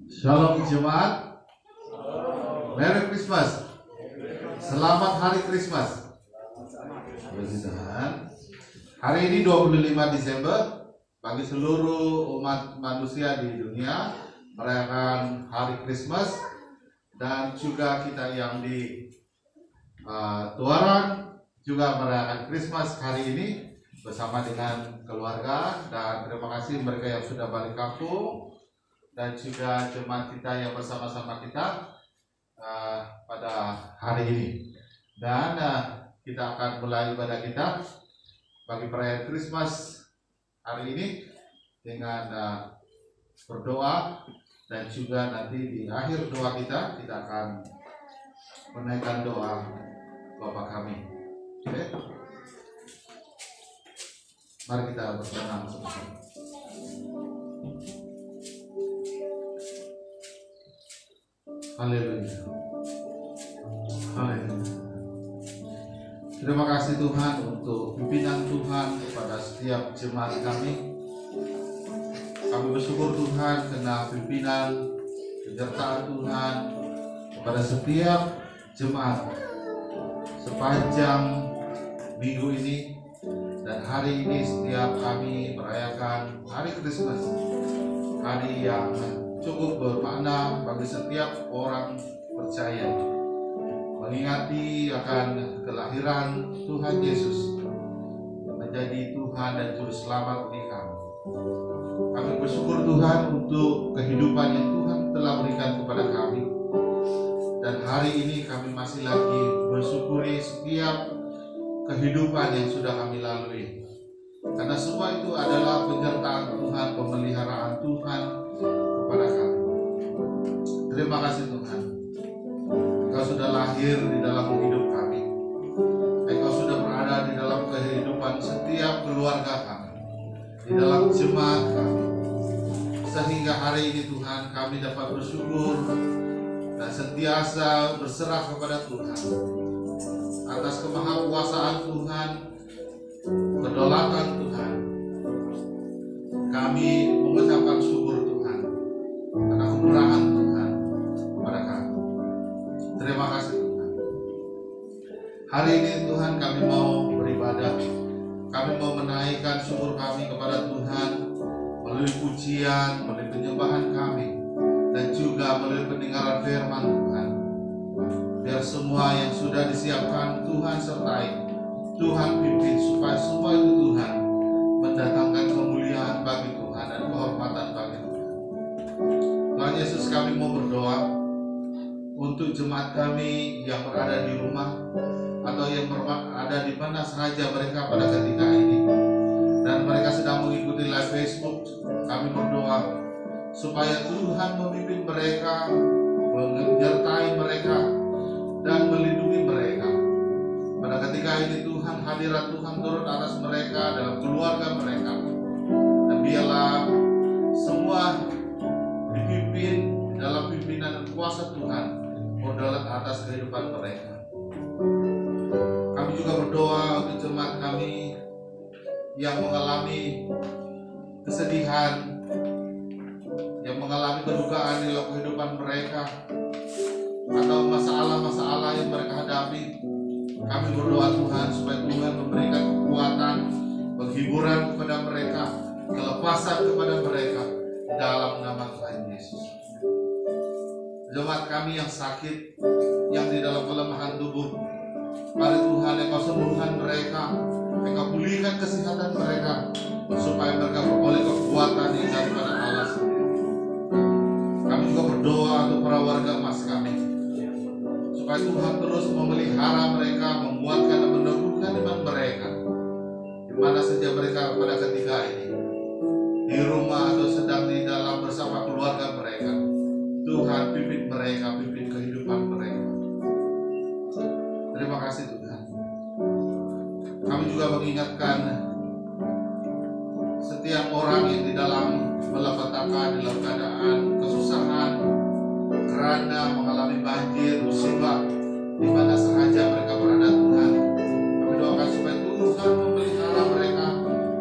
Shalom jemaat. Merry Christmas. Selamat Hari Christmas. Puji Tuhan. Hari ini 25 Desember, bagi seluruh umat manusia di dunia merayakan Hari Christmas, dan juga kita yang di Tuaran juga merayakan Christmas hari ini bersama dengan keluarga. Dan terima kasih mereka yang sudah balik kampung, dan juga jemaat kita yang bersama-sama kita pada hari ini. Dan kita akan mulai ibadah kita bagi perayaan Christmas hari ini dengan berdoa, dan juga nanti di akhir doa kita akan menaikkan doa Bapa kami. Oke? Mari kita bersenang bersama. Haleluya. Haleluya. Terima kasih Tuhan untuk pimpinan Tuhan kepada setiap jemaat kami. Kami bersyukur Tuhan karena pimpinan, penyertaan Tuhan kepada setiap jemaat sepanjang minggu ini dan hari ini. Setiap kami merayakan hari Christmas, hari yang cukup bermakna bagi setiap orang percaya, mengingati akan kelahiran Tuhan Yesus yang menjadi Tuhan dan Juru Selamat bagi kami. Kami bersyukur Tuhan untuk kehidupan yang Tuhan telah berikan kepada kami, dan hari ini kami masih lagi bersyukuri setiap kehidupan yang sudah kami lalui, karena semua itu adalah penyertaan Tuhan, pemeliharaan Tuhan kepada kami. Terima kasih Tuhan, Engkau sudah lahir di dalam hidup kami. Engkau sudah berada di dalam kehidupan setiap keluarga kami, di dalam jemaat kami, sehingga hari ini Tuhan kami dapat bersyukur dan sentiasa berserah kepada Tuhan atas kemahakuasaan Tuhan, kedaulatan Tuhan. Kami mengucapkan syukur Tuhan karena kemurahan Tuhan kepada kami. Terima kasih Tuhan. Hari ini Tuhan kami mau beribadah, kami mau menaikkan syukur kami kepada Tuhan melalui pujian, melalui penyembahan kami, dan juga melalui pendengaran firman Tuhan. Biar semua yang sudah disiapkan Tuhan sertai, Tuhan pimpin, supaya semua itu Tuhan mendatangkan kemuliaan bagi Tuhan dan kehormatan bagi Tuhan. Tuhan Yesus, kami mau berdoa untuk jemaat kami yang berada di rumah atau yang berada di mana saja mereka pada ketika ini, dan mereka sedang mengikuti live Facebook. Kami berdoa supaya Tuhan memimpin mereka, menyertai mereka, dan melindungi mereka. Pada ketika ini Tuhan, hadirat Tuhan turun atas mereka dalam keluarga mereka, dan biarlah semua dipimpin dalam pimpinan dan kuasa Tuhan berdaulat atas kehidupan mereka. Kami juga berdoa untuk jemaat kami yang mengalami kesedihan, yang mengalami kedukaan dalam kehidupan mereka, atau masalah-masalah yang mereka hadapi. Kami berdoa Tuhan supaya Tuhan memberikan kekuatan, penghiburan kepada mereka, kelepasan kepada mereka dalam nama Tuhan Yesus. Jemaat kami yang sakit, yang di dalam kelemahan tubuh, mari Tuhan Engkau sembuhkan mereka, Engkau pulihkan kesehatan mereka, supaya mereka beroleh kekuatan yang daripada Allah sendiri. Kami juga berdoa untuk para warga emas kami, supaya Tuhan terus memelihara mereka, menguatkan dan meneguhkan iman mereka, di mana saja mereka pada ketika ini, di rumah atau sedang di dalam bersama keluarga mereka. Tuhan pimpin mereka, pimpin kehidupan mereka. Terima kasih Tuhan. Kami juga mengingatkan setiap orang yang di dalam malapetaka, dalam keadaan kesusahan karena mengalami banjir, musibah, di mana sahaja mereka berada Tuhan. Kami doakan supaya Tuhan memelihara mereka,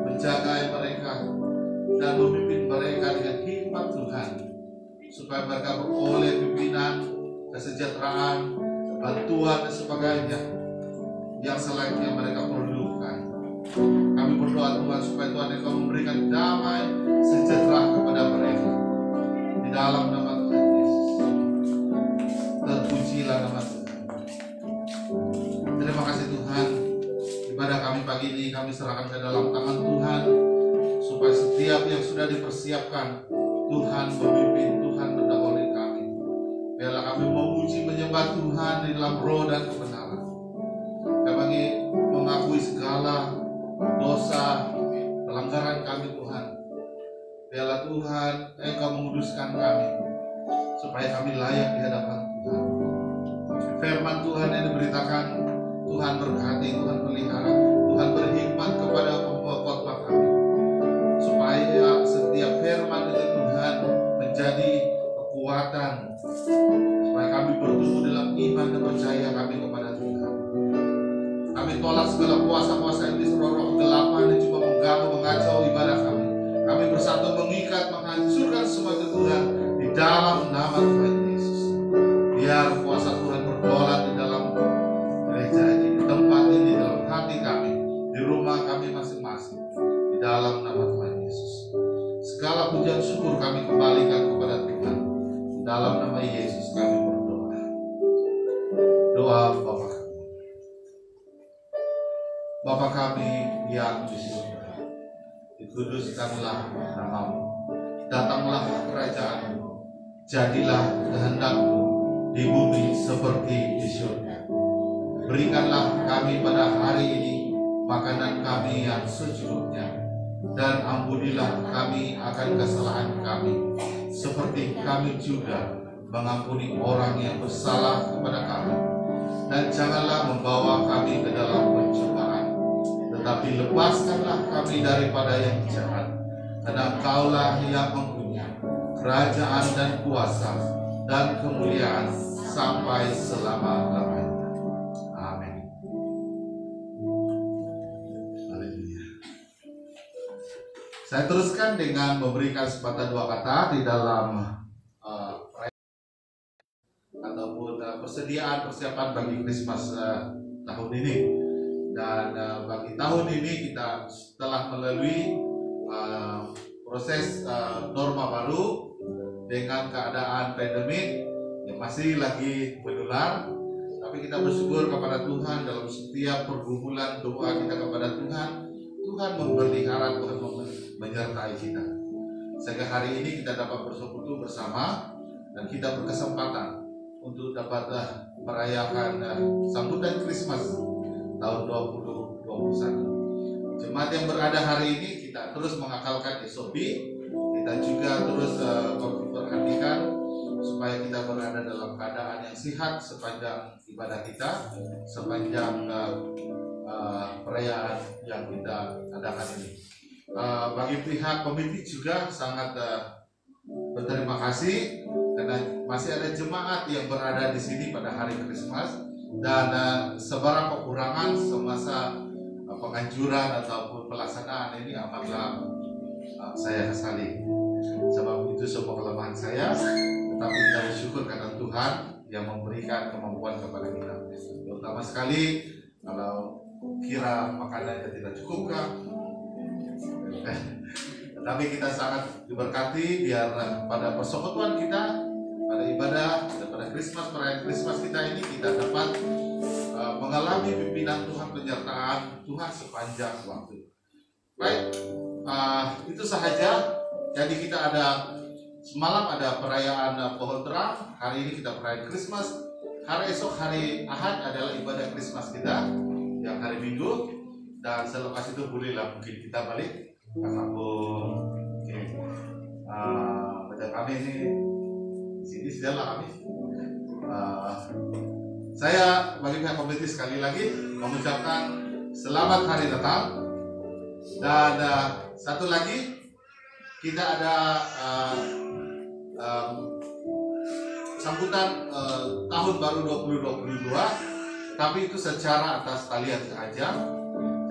menjaga mereka, dan memimpin mereka dengan hikmat Tuhan, supaya mereka beroleh pimpinan, kesejahteraan, bantuan dan sebagainya yang selayaknya mereka perlukan. Kami berdoa Tuhan supaya Tuhan Engkau memberikan damai sejahtera kepada mereka. Di dalam nama Tuhan Yesus. Terpujilah nama Tuhan. Terima kasih Tuhan. Ibadah kami pagi ini kami serahkan ke dalam tangan Tuhan, supaya setiap yang sudah dipersiapkan Tuhan memimpin, Tuhan mendahului kami. Biarlah kami memuji menyembah Tuhan di dalam roh dan kebenaran. Kami mengakui segala dosa, pelanggaran kami Tuhan. Biarlah Tuhan Engkau menguduskan kami, supaya kami layak di hadapan Tuhan. Firman Tuhan yang diberitakan, Tuhan berkati, Tuhan pelihara, Tuhan berhikmat kepada pembawa khotbah kami, supaya setiap firman itu Tuhan menjadi kekuatan, supaya kami bertumbuh dalam iman dan percaya kami kepada Tuhan. Kami tolak segala kuasa-kuasa iblis, roh-roh kegelapan yang cuma mengganggu, mengacau ibadah kami. Kami bersatu mengikat, menghancurkan semua itu Tuhan di dalam nama Tuhan Yesus. Biar kuasa Tuhan berdolat di dalam gereja ini, di tempat ini, di dalam hati kami, di rumah kami masing-masing, di dalam nama Tuhan Yesus. Segala pujian syukur kami kembalikan kepada Tuhan. Di dalam nama Yesus kami berdoa. Doa Bapa kami. Bapa kami yang di surga, dikuduskanlah namamu, datanglah kerajaanmu, jadilah kehendakmu di bumi seperti di surga. Berikanlah kami pada hari ini makanan kami yang secukupnya, dan ampunilah kami akan kesalahan kami, seperti kami juga mengampuni orang yang bersalah kepada kami. Dan janganlah membawa kami ke dalam pencobaan, tetapi lepaskanlah kami daripada yang jahat. Karena Engkaulah yang mempunyai kerajaan dan kuasa dan kemuliaan sampai selama-lamanya. Amin. Haleluya. Saya teruskan dengan memberikan sepatah dua kata di dalam ataupun persediaan persiapan bagi Christmas tahun ini. Dan bagi tahun ini kita telah melalui proses norma baru dengan keadaan pandemik yang masih lagi menular. Tapi kita bersyukur kepada Tuhan dalam setiap pergumulan doa kita kepada Tuhan. Tuhan memelihara, Tuhan menyertai kita. Sehingga hari ini kita dapat bersekutu bersama dan kita berkesempatan untuk dapat merayakan sambutan Christmas tahun 2021. Jemaat yang berada hari ini kita terus mengakalkan SOP, kita juga terus memperhatikan supaya kita berada dalam keadaan yang sehat sepanjang ibadah kita, sepanjang perayaan yang kita adakan ini. Bagi pihak komite juga sangat berterima kasih karena masih ada jemaat yang berada di sini pada hari Christmas, dan sebarang kekurangan semasa penganjuran ataupun pelaksanaan ini amatlah saya kesali. Sebab itu semua kelemahan saya, tetapi kita bersyukur karena Tuhan yang memberikan kemampuan kepada kita. Terutama sekali kalau kira makanannya tidak cukup kah? Tetapi kita sangat diberkati biar pada persekutuan kita, pada ibadah, pada Christmas, perayaan Christmas kita ini kita dapat mengalami pimpinan Tuhan, penyertaan Tuhan sepanjang waktu. Baik, itu sahaja. Jadi kita ada semalam ada perayaan pohon terang, hari ini kita perayaan Christmas. Hari esok hari Ahad adalah ibadah Christmas kita yang hari Minggu, dan selepas itu bolehlah mungkin kita balik karena macam kami ini sini sejauh kami. Saya bagi pihak komite sekali lagi mengucapkan selamat hari Natal, dan satu lagi kita ada sambutan tahun baru 2022, tapi itu secara atas talian saja.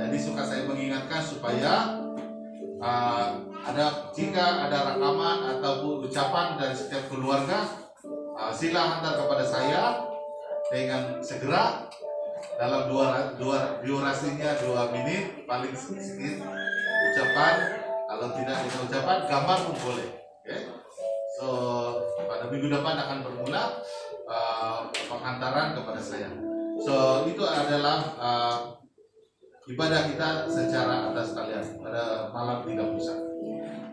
Jadi suka saya mengingatkan supaya jika ada rekaman ataupun ucapan dari setiap keluarga, sila hantar kepada saya dengan segera dalam durasinya 2 menit paling sedikit ucapan. Kalau tidak ada ucapan, gambar pun boleh. Okay? So pada minggu depan akan bermula penghantaran kepada saya. So itu adalah ibadah kita secara atas kalian pada malam 31.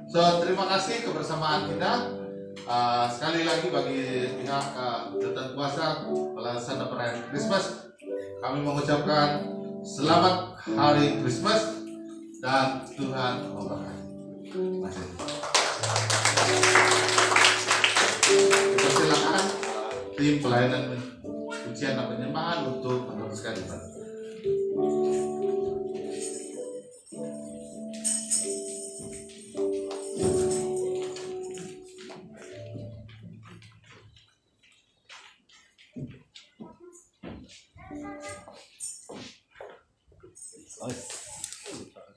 So terima kasih kebersamaan kita. Sekali lagi bagi pihak Kedutaan Kuasa pelaksana perayaan Christmas, kami mengucapkan selamat hari Christmas dan Tuhan memberkati. Silakan tim pelayanan pujian dan penyembahan untuk meneruskan ibadah.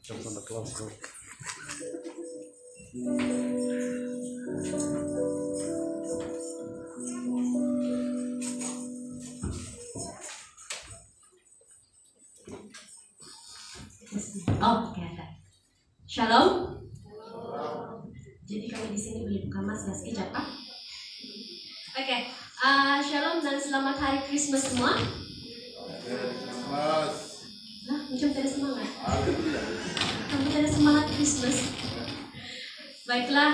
Jump on the close group. Oh, kelihatan. Shalom. Jadi kami di sini boleh buka mas ya sekejap, Pak. Oke, shalom dan selamat hari Christmas semua. Lah, macam tidak semangat. Kamu tidak semangat Christmas. Baiklah,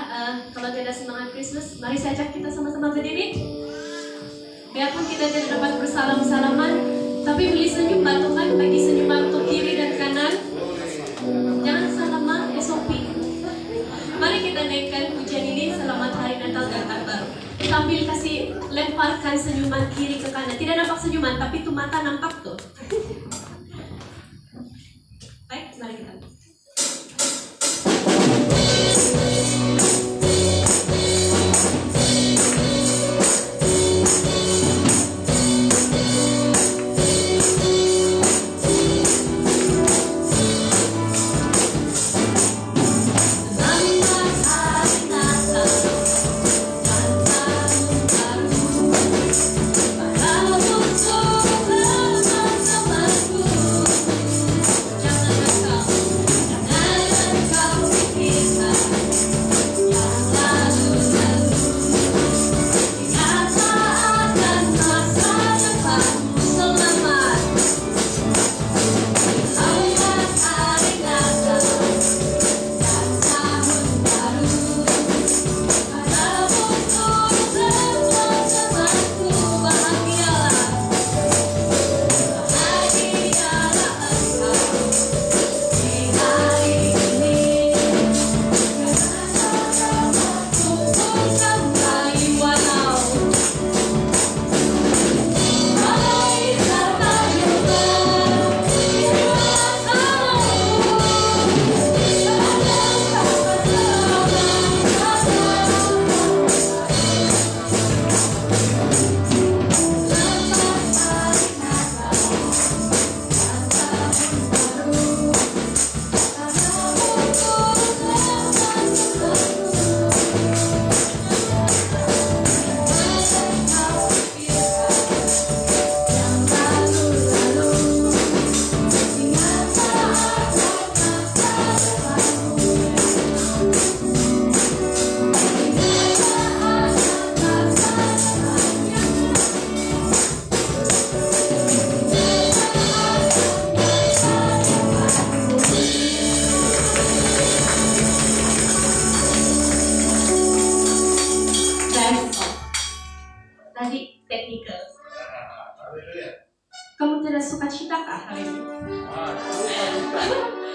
kalau tidak semangat Christmas, mari saya ajak kita sama-sama berdiri. Biarpun kita tidak dapat bersalam-salaman, tapi beli senyum Tuhan, bagi senyuman untuk kiri dan kanan. Jangan salaman, SOP. Mari kita naikkan pujian ini, selamat hari Natal dan Tahun Baru. Sambil kasih lemparkan senyuman kiri ke kanan. Tidak nampak senyuman, tapi itu mata nampak tuh. Baik, mari kita.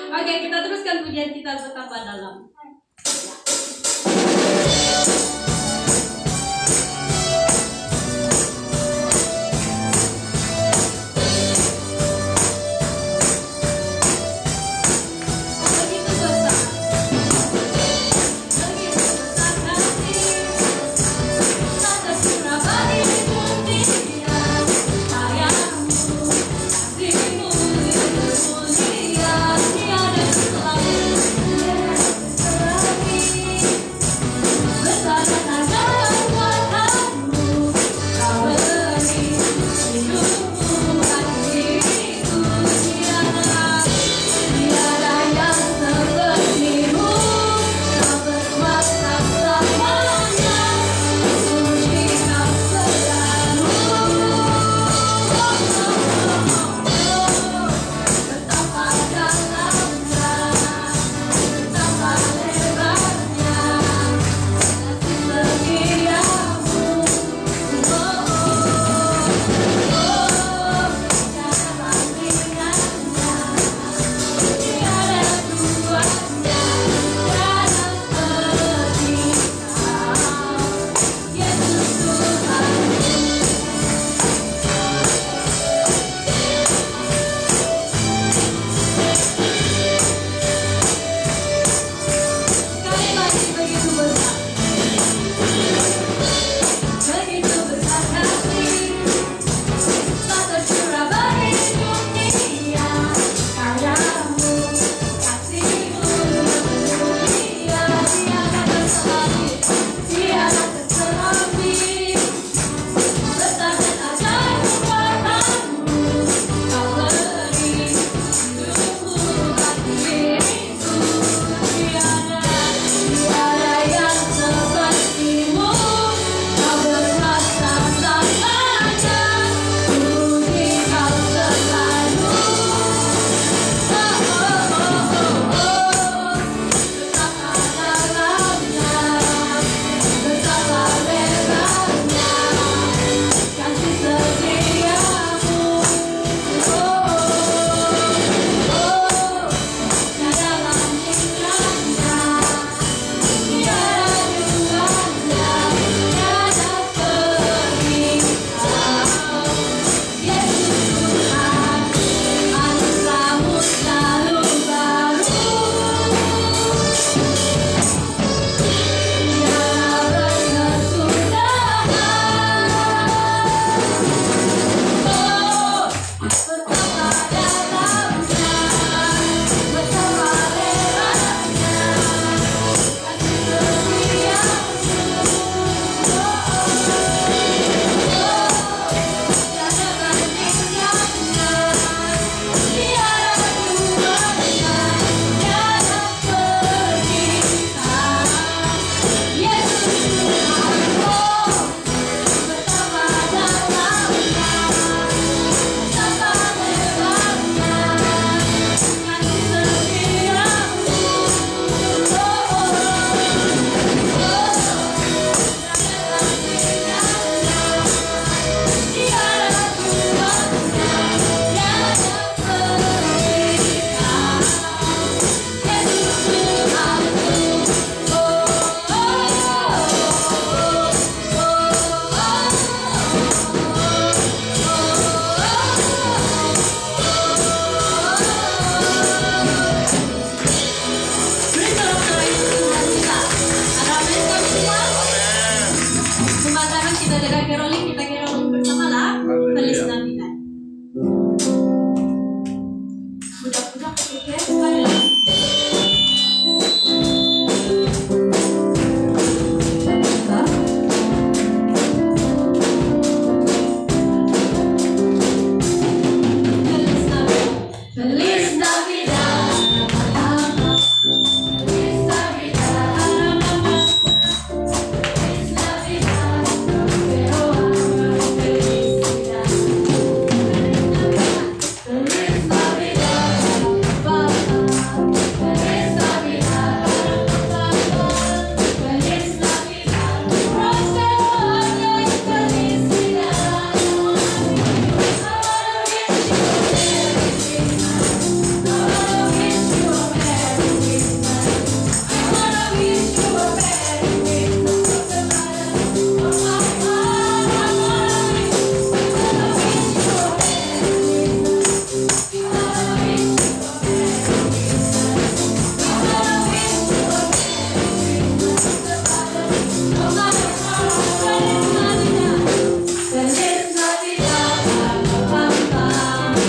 Oke, kita teruskan pujian kita betapa dalam. Tiada selalu sudah ada caroling, kita caroling bersama lah. Feliz Navidad. Budak-budak kecil sekali lah. Feliz Navidad. Feliz Navidad. Feliz Navidad. Pero amor, felicidad. Feliz Navidad. Papá.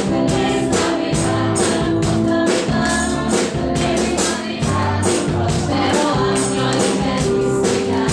Feliz Navidad. Papá. Feliz Navidad. Próspero año y felicidad.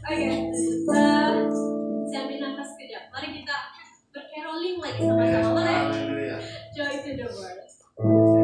Oke, saya ambil nafas sekejap. Mari kita bercaroling lagi sama-sama. Mari. Joy to the world. Oh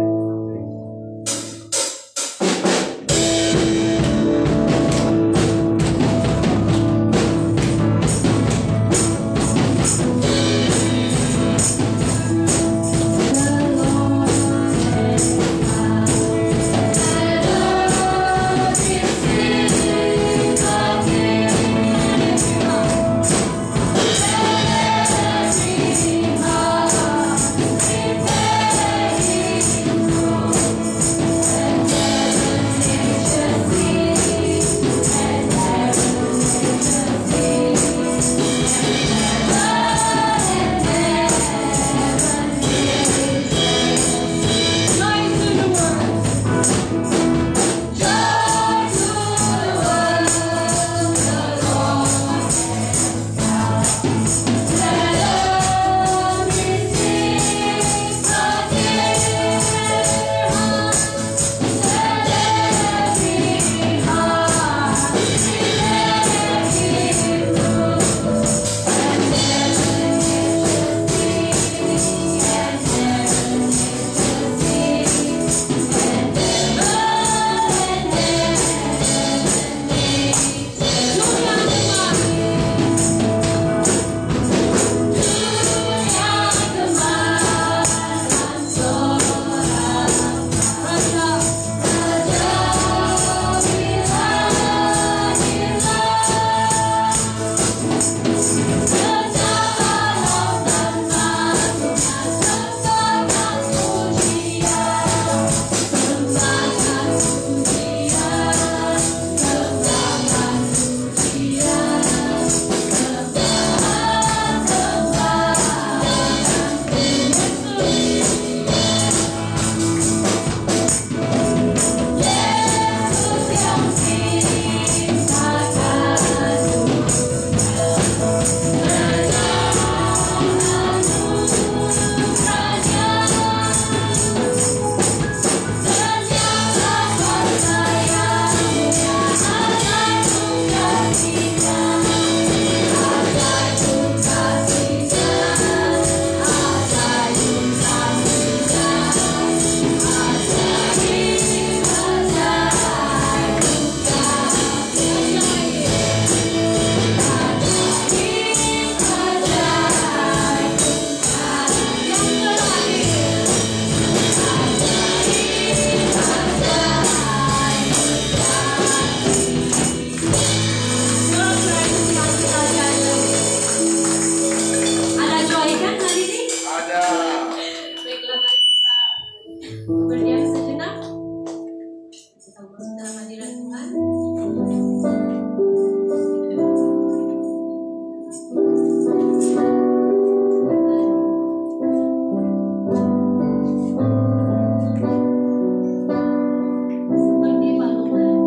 masuk dalam hadirat Tuhan. Seperti palungan,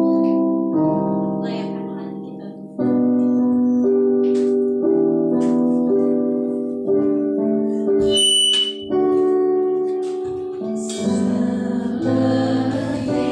layakkan hati kita. Seperti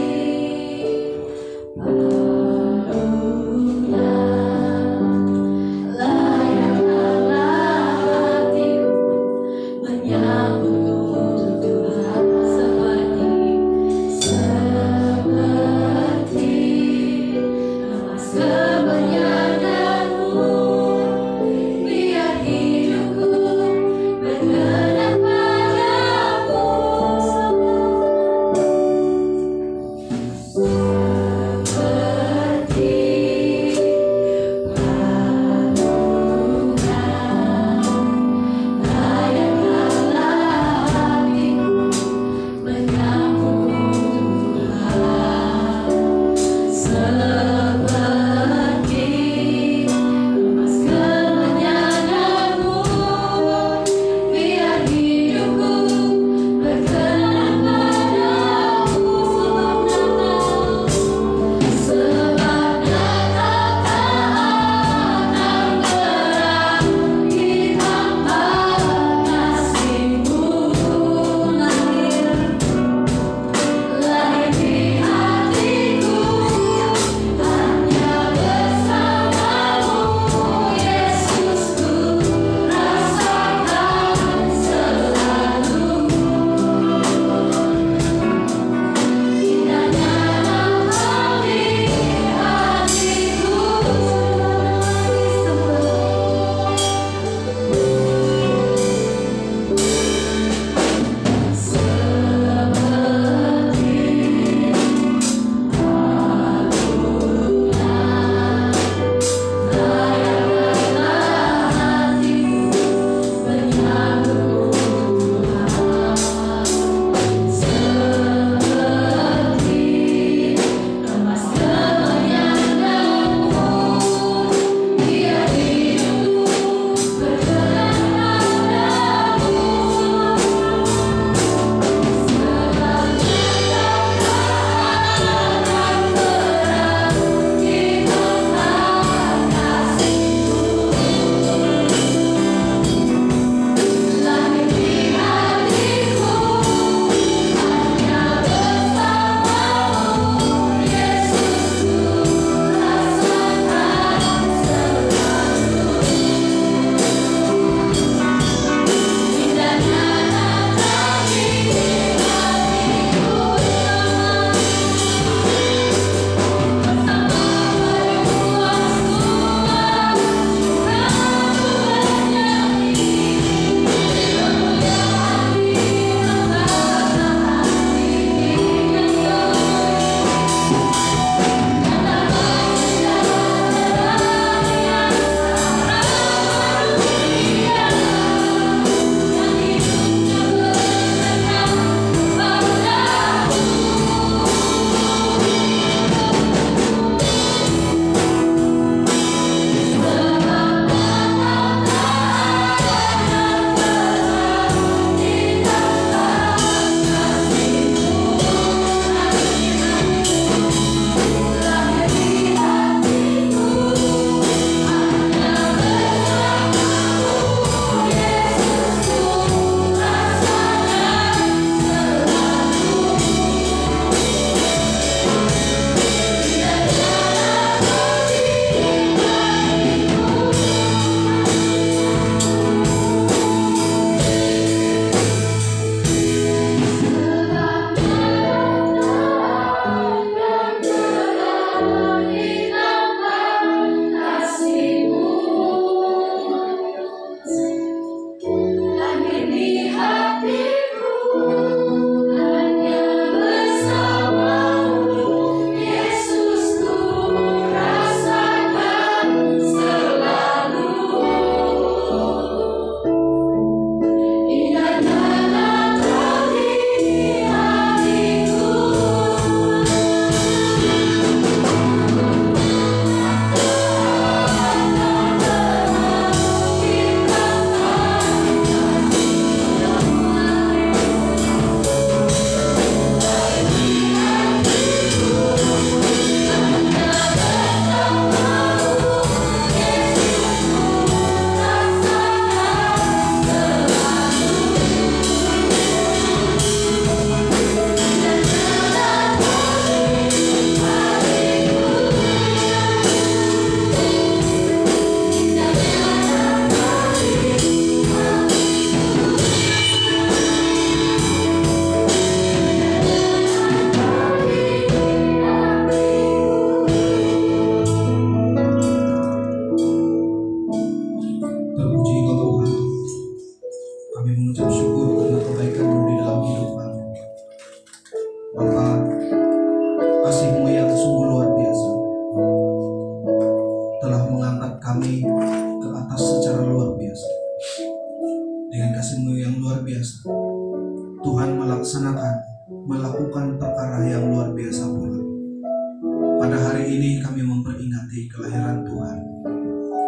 pada hari ini kami memperingati kelahiran Tuhan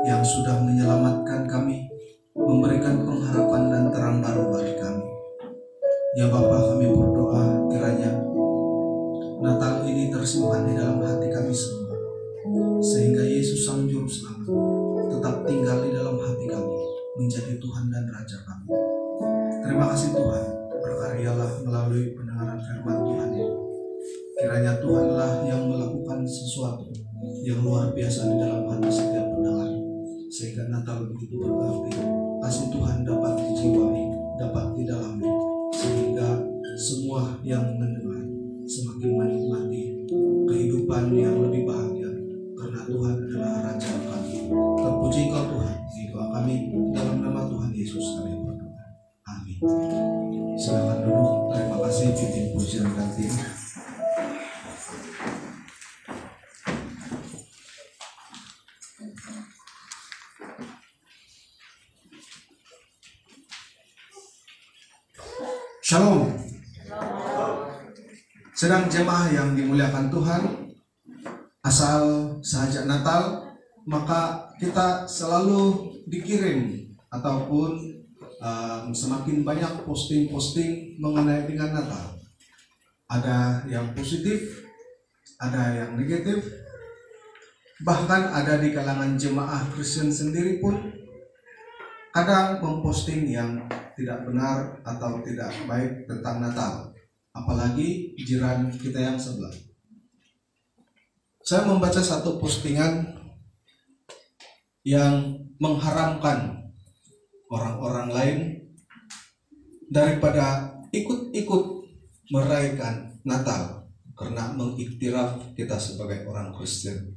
yang sudah menyelamatkan kami, memberikan pengharapan dan terang baru bagi kami. Ya Bapa, kami berdoa kiranya Natal ini tersimpan di dalam hati kami semua, sehingga Yesus Sang Juru Selamat tetap tinggal di dalam hati kami, menjadi Tuhan dan Raja kami. Terima kasih Tuhan, berkaryalah melalui pendengaran firman Tuhan ini. Kiranya Tuhanlah yang melakukan sesuatu yang luar biasa di dalam hati setiap pendengar, sehingga Natal begitu berarti. Kasih Tuhan dapat dijiwai, dapat didalami, sehingga semua yang mendengar semakin menikmati kehidupan yang lebih bahagia, karena Tuhan adalah Raja kami. Terpuji Engkau Tuhan. Ini doa kami dalam nama Tuhan Yesus kami berdoa. Amin. Silakan duduk. Terima kasih pimpin pujian ganti. Shalom. Sedang jemaah yang dimuliakan Tuhan, asal sejak Natal maka kita selalu dikirim ataupun semakin banyak posting-posting mengenai dengan Natal. Ada yang positif, ada yang negatif, bahkan ada di kalangan jemaah Kristen sendiri pun kadang memposting yang tidak benar atau tidak baik tentang Natal, apalagi jiran kita yang sebelah. Saya membaca satu postingan yang mengharamkan orang-orang lain daripada ikut-ikut merayakan Natal karena mengiktiraf kita sebagai orang Kristen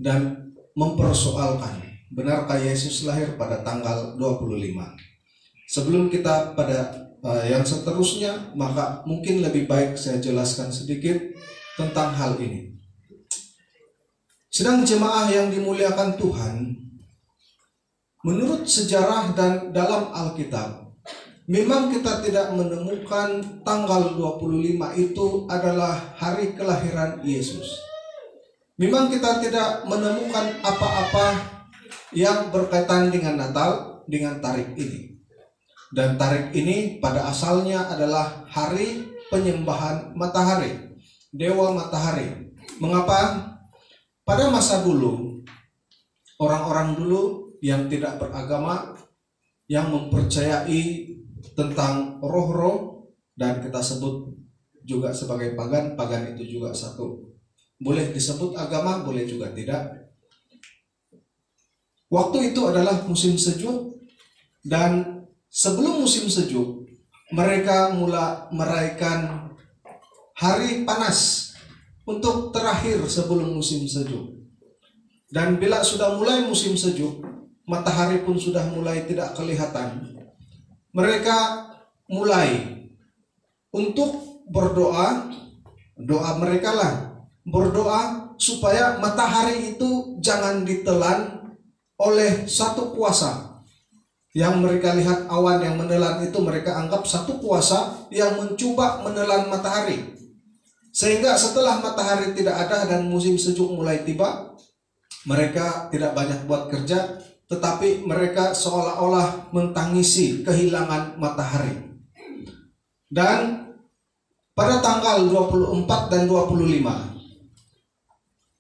dan mempersoalkan benarkah Yesus lahir pada tanggal 25. Sebelum kita pada yang seterusnya, maka mungkin lebih baik saya jelaskan sedikit tentang hal ini. Sedang jemaah yang dimuliakan Tuhan, menurut sejarah dan dalam Alkitab, memang kita tidak menemukan tanggal 25 itu adalah hari kelahiran Yesus. Memang kita tidak menemukan apa-apa yang berkaitan dengan Natal, dengan tarikh ini. Dan tarikh ini pada asalnya adalah hari penyembahan matahari, dewa matahari. Mengapa? Pada masa dulu, orang-orang dulu yang tidak beragama, yang mempercayai tentang roh-roh, dan kita sebut juga sebagai pagan. Pagan itu juga satu, boleh disebut agama, boleh juga tidak. Waktu itu adalah musim sejuk, dan sebelum musim sejuk mereka mulai merayakan hari panas untuk terakhir sebelum musim sejuk. Dan bila sudah mulai musim sejuk, matahari pun sudah mulai tidak kelihatan, mereka mulai untuk berdoa. Doa mereka lah berdoa supaya matahari itu jangan ditelan oleh satu kuasa. Yang mereka lihat awan yang menelan itu mereka anggap satu kuasa yang mencoba menelan matahari. Sehingga setelah matahari tidak ada dan musim sejuk mulai tiba, mereka tidak banyak buat kerja, tetapi mereka seolah-olah mentangisi kehilangan matahari. Dan pada tanggal 24 dan 25,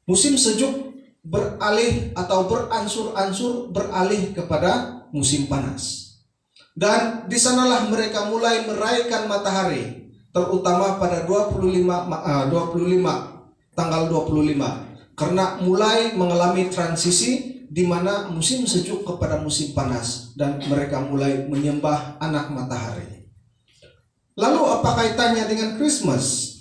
musim sejuk beralih atau beransur-ansur beralih kepada musim panas. Dan di sanalah mereka mulai merayakan matahari, terutama pada 25 tanggal 25, karena mulai mengalami transisi di mana musim sejuk kepada musim panas dan mereka mulai menyembah anak matahari. Lalu apa kaitannya dengan Christmas?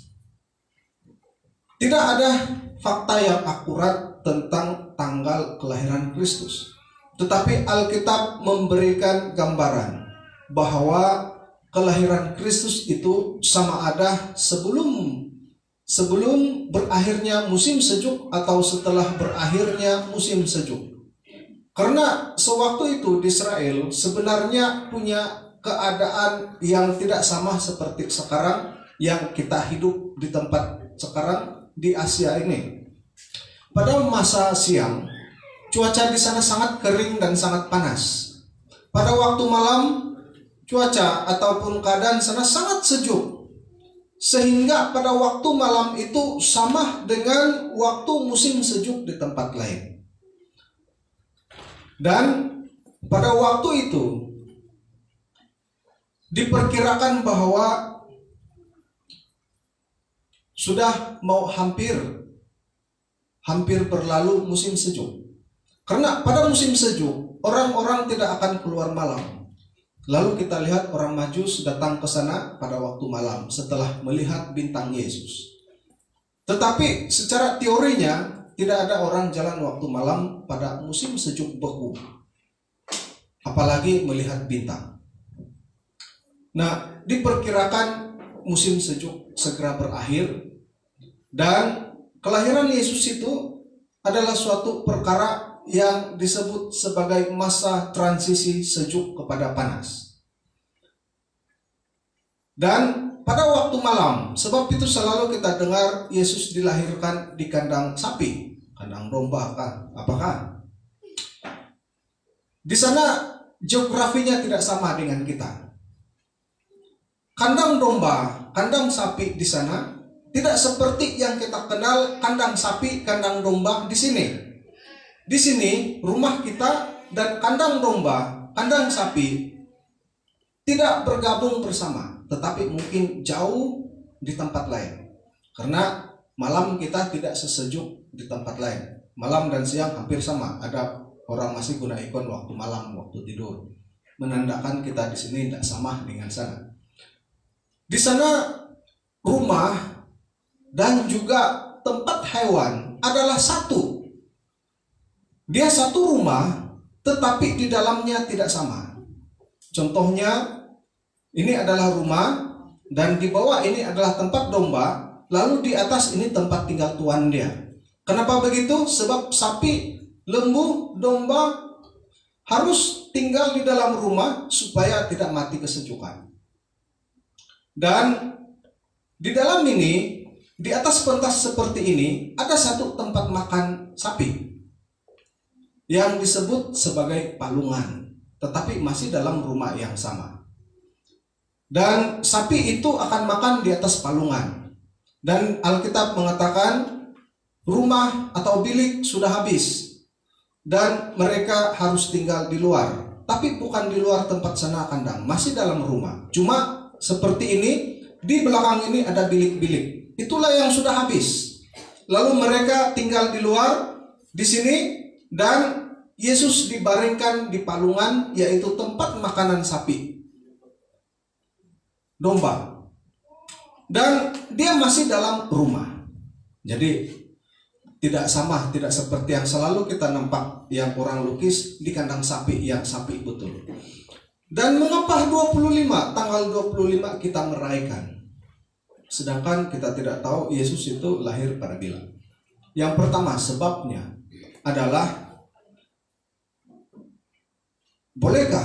Tidak ada fakta yang akurat tentang tanggal kelahiran Kristus. Tetapi Alkitab memberikan gambaran bahwa kelahiran Kristus itu sama ada sebelum berakhirnya musim sejuk atau setelah berakhirnya musim sejuk. Karena sewaktu itu di Israel sebenarnya punya keadaan yang tidak sama seperti sekarang yang kita hidup di tempat sekarang di Asia ini. pada masa siang cuaca di sana sangat kering dan sangat panas. Pada waktu malam cuaca ataupun keadaan sana sangat sejuk. Sehingga pada waktu malam itu sama dengan waktu musim sejuk di tempat lain. Dan pada waktu itu diperkirakan bahwa sudah mau hampir berlalu musim sejuk. Karena pada musim sejuk orang-orang tidak akan keluar malam. Lalu kita lihat orang Majus datang ke sana pada waktu malam setelah melihat bintang Yesus. Tetapi secara teorinya tidak ada orang jalan waktu malam pada musim sejuk beku, apalagi melihat bintang. Nah, diperkirakan musim sejuk segera berakhir dan kelahiran Yesus itu adalah suatu perkara yang disebut sebagai masa transisi sejuk kepada panas. Dan pada waktu malam, sebab itu selalu kita dengar Yesus dilahirkan di kandang sapi, kandang domba kan, apakah? Di sana geografinya tidak sama dengan kita. Kandang domba, kandang sapi di sana tidak seperti yang kita kenal kandang sapi, kandang domba di sini. Di sini rumah kita dan kandang domba, kandang sapi tidak bergabung bersama, tetapi mungkin jauh di tempat lain. Karena malam kita tidak sesejuk di tempat lain. Malam dan siang hampir sama. Ada orang masih guna ikon waktu malam, waktu tidur. Menandakan kita di sini tidak sama dengan sana. Di sana rumah dan juga tempat hewan adalah satu. Dia satu rumah, tetapi di dalamnya tidak sama. Contohnya, ini adalah rumah, dan di bawah ini adalah tempat domba, lalu di atas ini tempat tinggal tuan dia. Kenapa begitu? Sebab sapi, lembu, domba harus tinggal di dalam rumah supaya tidak mati kesejukan. Dan di dalam ini, di atas pentas seperti ini, ada satu tempat makan sapi yang disebut sebagai palungan, tetapi masih dalam rumah yang sama. Dan sapi itu akan makan di atas palungan. Dan Alkitab mengatakan rumah atau bilik sudah habis dan mereka harus tinggal di luar. Tapi bukan di luar tempat sana kandang, masih dalam rumah. Cuma seperti ini, di belakang ini ada bilik-bilik. Itulah yang sudah habis. Lalu mereka tinggal di luar di sini dan Yesus dibaringkan di palungan, yaitu tempat makanan sapi, domba. Dan dia masih dalam rumah. Jadi tidak sama, tidak seperti yang selalu kita nampak yang orang lukis di kandang sapi, yang sapi betul. Dan mengapa 25, tanggal 25 kita merayakan? Sedangkan kita tidak tahu Yesus itu lahir pada bila. Yang pertama sebabnya adalah, bolehkah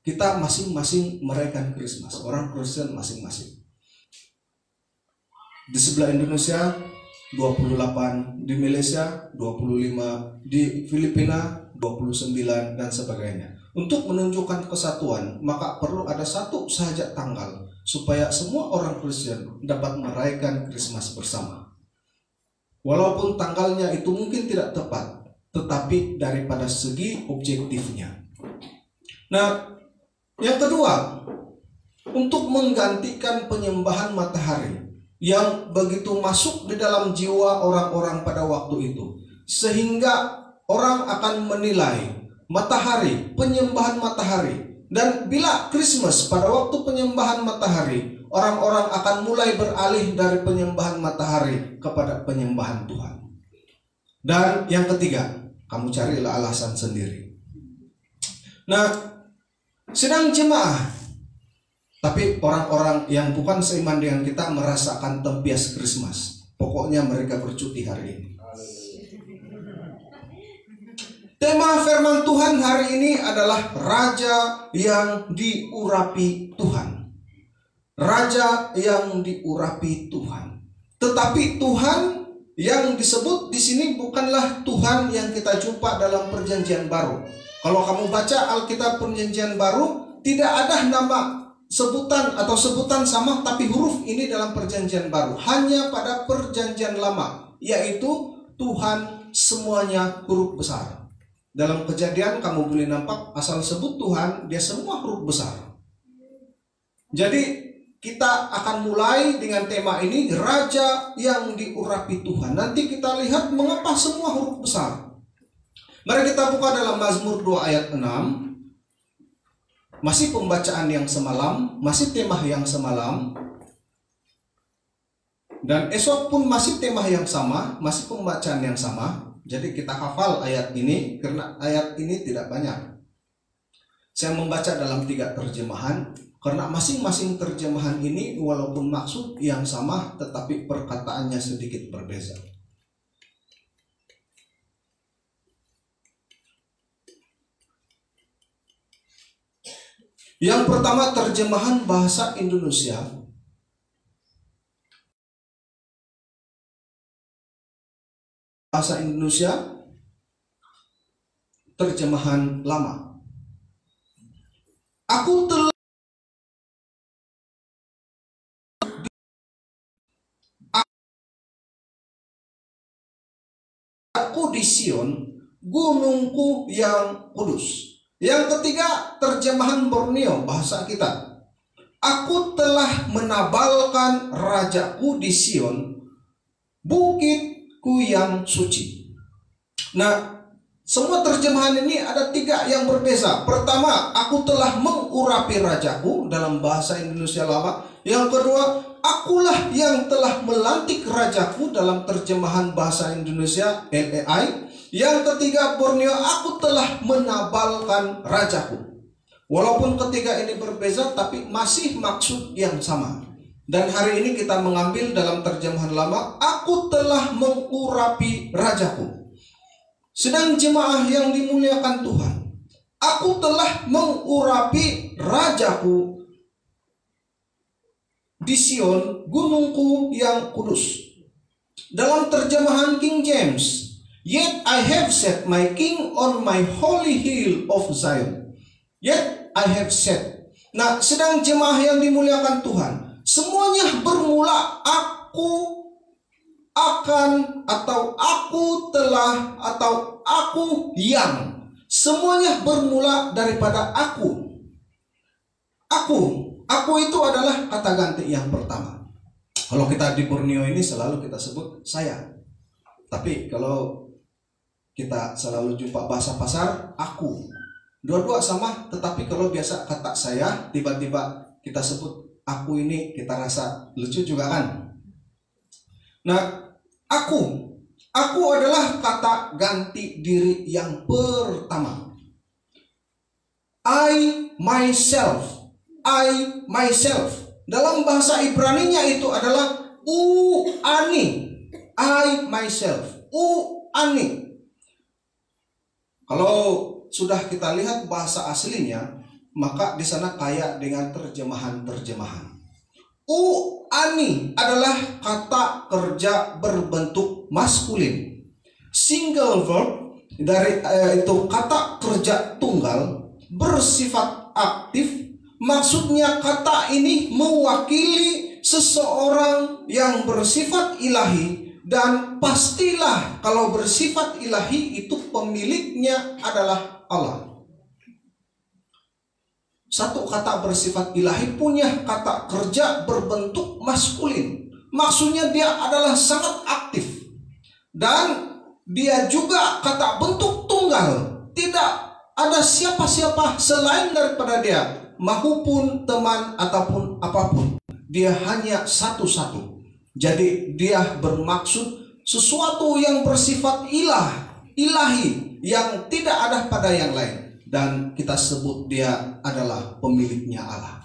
kita masing-masing merayakan Krismas? Orang Kristen masing-masing. Di sebelah Indonesia 28, di Malaysia 25, di Filipina 29 dan sebagainya. Untuk menunjukkan kesatuan, maka perlu ada satu saja tanggal supaya semua orang Kristen dapat merayakan Krismas bersama. Walaupun tanggalnya itu mungkin tidak tepat, tetapi daripada segi objektifnya. Nah, yang kedua, untuk menggantikan penyembahan matahari yang begitu masuk di dalam jiwa orang-orang pada waktu itu, sehingga orang akan menilai matahari, penyembahan matahari. Dan bila Krismas pada waktu penyembahan matahari, orang-orang akan mulai beralih dari penyembahan matahari kepada penyembahan Tuhan. Dan yang ketiga, kamu carilah alasan sendiri. Nah, sedang jemaah, tapi orang-orang yang bukan seiman dengan kita merasakan tempias Krismas. Pokoknya mereka bercuti hari ini. Tema firman Tuhan hari ini adalah Raja yang diurapi Tuhan. Raja yang diurapi Tuhan. Tetapi Tuhan Yang disebut di sini bukanlah Tuhan yang kita jumpa dalam Perjanjian Baru. Kalau kamu baca Alkitab Perjanjian Baru, tidak ada nama sebutan atau sebutan sama tapi huruf ini dalam Perjanjian Baru. Hanya pada Perjanjian Lama, yaitu Tuhan semuanya huruf besar. Dalam Kejadian kamu boleh nampak asal sebut Tuhan, dia semua huruf besar. Jadi kita akan mulai dengan tema ini, Raja yang diurapi Tuhan. Nanti kita lihat mengapa semua huruf besar. Mari kita buka dalam Mazmur 2 ayat 6. Masih pembacaan yang semalam, masih tema yang semalam. Dan esok pun masih tema yang sama, masih pembacaan yang sama. Jadi kita hafal ayat ini, karena ayat ini tidak banyak. Saya membaca dalam 3 terjemahan. Karena masing-masing terjemahan ini walaupun maksud yang sama tetapi perkataannya sedikit berbeza. Yang pertama terjemahan bahasa Indonesia. Bahasa Indonesia terjemahan lama. Aku telah di Sion, gunungku yang kudus. Yang ketiga, terjemahan Borneo, bahasa kita. Aku telah menabalkan rajaku di Sion, bukitku yang suci. Nah, semua terjemahan ini ada 3 yang berbeza. Pertama, aku telah mengurapi rajaku dalam bahasa Indonesia Lama. Yang kedua, akulah yang telah melantik rajaku dalam terjemahan bahasa Indonesia LEI. Yang ketiga, Borneo, aku telah menabalkan rajaku. Walaupun ketiga ini berbeza, tapi masih maksud yang sama. Dan hari ini kita mengambil dalam terjemahan lama, aku telah mengurapi rajaku. Sedang jemaah yang dimuliakan Tuhan, aku telah mengurapi rajaku di Sion, gunungku yang kudus. Dalam terjemahan King James, yet I have set my king on my holy hill of Zion. Yet I have set. Nah, sedang jemaah yang dimuliakan Tuhan, semuanya bermula aku akan, atau aku telah, atau aku yang. Semuanya bermula daripada aku. Aku itu adalah kata ganti yang pertama. Kalau kita di Borneo ini selalu kita sebut saya. Tapi kalau kita selalu jumpa bahasa pasar, aku. Dua-dua sama, tetapi kalau biasa kata saya, tiba-tiba kita sebut aku ini, kita rasa lucu juga kan? Nah, aku adalah kata ganti diri yang pertama. I myself. Dalam bahasa Ibraninya itu adalah ani. I myself. Ani. Kalau sudah kita lihat bahasa aslinya, maka di sana kaya dengan terjemahan-terjemahan. Ani adalah kata kerja berbentuk maskulin. Single verb dari itu kata kerja tunggal bersifat aktif. Maksudnya kata ini mewakili seseorang yang bersifat ilahi, dan pastilah kalau bersifat ilahi itu pemiliknya adalah Allah. Satu kata bersifat ilahi punya kata kerja berbentuk maskulin. Maksudnya dia adalah sangat aktif. Dan dia juga kata bentuk tunggal. Tidak ada siapa-siapa selain daripada dia, maupun teman ataupun apapun. Dia hanya satu-satu. Jadi dia bermaksud sesuatu yang bersifat ilahi, yang tidak ada pada yang lain. Dan kita sebut dia adalah pemiliknya Allah.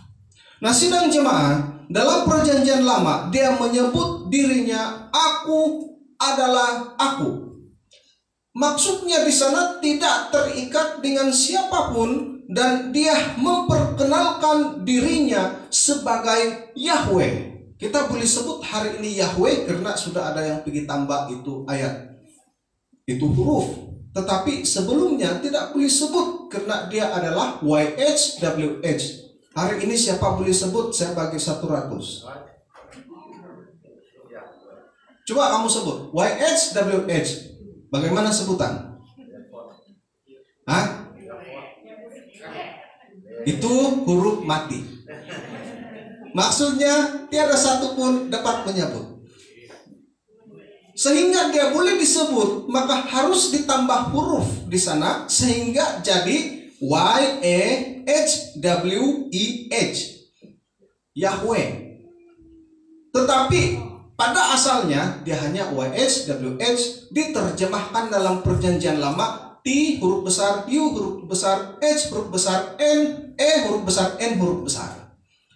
Nah, sidang jemaah, dalam perjanjian lama dia menyebut dirinya aku adalah aku. Maksudnya di sana tidak terikat dengan siapapun, dan dia memperkenalkan dirinya sebagai Yahweh. Kita boleh sebut hari ini Yahweh karena sudah ada yang pergi tambah itu ayat, itu huruf. Tetapi sebelumnya tidak boleh sebut karena dia adalah YHWH. Hari ini siapa boleh sebut? Saya bagi 100. Coba kamu sebut YHWH. Bagaimana sebutan? Hah? Itu huruf mati. Maksudnya tiada satu pun dapat menyebut. Sehingga dia boleh disebut, maka harus ditambah huruf di sana sehingga jadi YHWH, Yahweh. Tetapi pada asalnya dia hanya YHWH, diterjemahkan dalam perjanjian lama T huruf besar, U huruf besar, H huruf besar, N, E huruf besar, N huruf besar.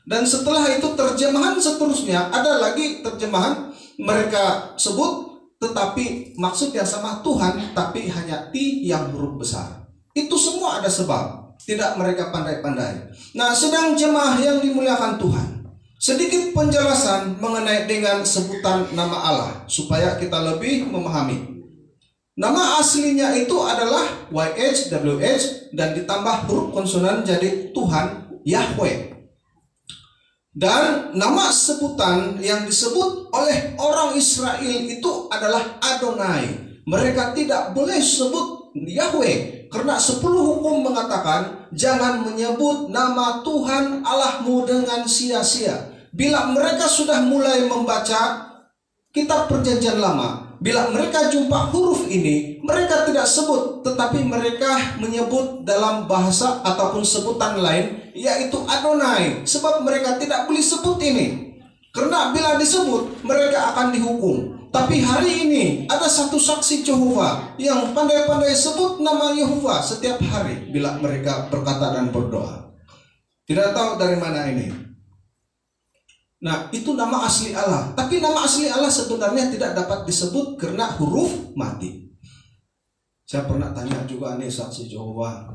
Dan setelah itu terjemahan seterusnya ada lagi terjemahan mereka sebut tetapi maksud yang sama Tuhan, tapi hanya T yang huruf besar. Itu semua ada sebab, tidak mereka pandai-pandai. Nah, sedang jemaah yang dimuliakan Tuhan, sedikit penjelasan mengenai dengan sebutan nama Allah supaya kita lebih memahami. Nama aslinya itu adalah YHWH dan ditambah huruf konsonan jadi Tuhan Yahweh. Dan nama sebutan yang disebut oleh orang Israel itu adalah Adonai. Mereka tidak boleh sebut Yahweh karena 10 hukum mengatakan jangan menyebut nama Tuhan Allahmu dengan sia-sia. Bila mereka sudah mulai membaca kitab perjanjian lama, bila mereka jumpa huruf ini, mereka tidak sebut, tetapi mereka menyebut dalam bahasa ataupun sebutan lain, yaitu Adonai. Sebab mereka tidak boleh sebut ini, karena bila disebut, mereka akan dihukum. Tapi hari ini ada satu saksi Jehovah yang pandai-pandai sebut nama Yehova setiap hari bila mereka berkata dan berdoa. Tidak tahu dari mana ini. Nah, itu nama asli Allah. Tapi nama asli Allah sebenarnya tidak dapat disebut karena huruf mati. Saya pernah tanya juga nih saksi Jehovah.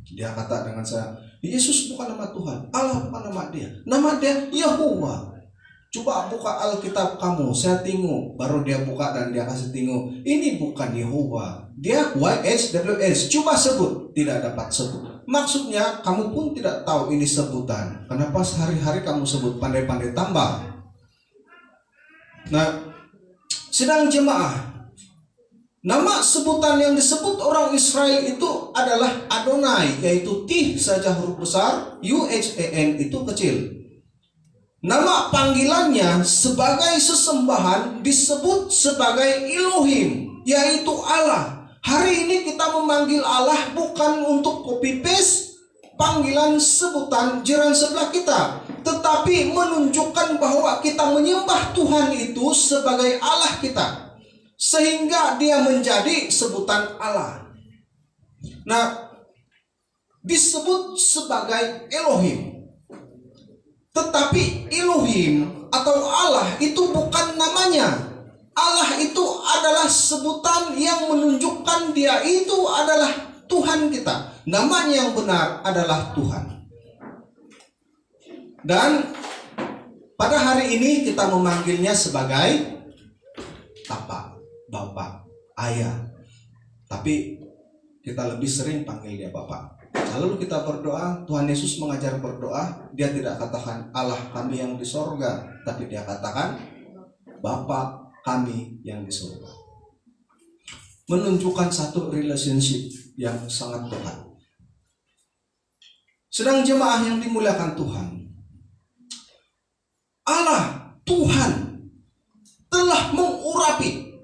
Dia kata dengan saya, Yesus bukan nama Tuhan, Allah bukan nama dia. Nama dia Yehova. Coba buka Alkitab kamu, saya tengok. Baru dia buka dan dia kasih tengok. Ini bukan Yehova, dia YHWH. Coba sebut, tidak dapat sebut. Maksudnya kamu pun tidak tahu ini sebutan. Kenapa sehari-hari kamu sebut, pandai-pandai tambah. Nah, sedang jemaah, nama sebutan yang disebut orang Israel itu adalah Adonai, yaitu T saja huruf besar, UHAN itu kecil. Nama panggilannya sebagai sesembahan disebut sebagai Elohim, yaitu Allah. Hari ini kita memanggil Allah bukan untuk copy paste panggilan sebutan jiran sebelah kita, tetapi menunjukkan bahwa kita menyembah Tuhan itu sebagai Allah kita, sehingga dia menjadi sebutan Allah. Nah, disebut sebagai Elohim. Tetapi Elohim atau Allah itu bukan namanya. Allah itu adalah sebutan yang menunjukkan dia itu adalah Tuhan kita. Namanya yang benar adalah Tuhan. Dan pada hari ini kita memanggilnya sebagai Bapa, Bapak, Ayah. Tapi kita lebih sering panggil dia Bapak. Lalu kita berdoa, Tuhan Yesus mengajar berdoa, dia tidak katakan Allah kami yang di sorga, tapi dia katakan Bapa kami yang di surga. Menunjukkan satu relationship yang sangat dekat. Sedang jemaah yang dimuliakan Tuhan, Allah Tuhan telah mengurapi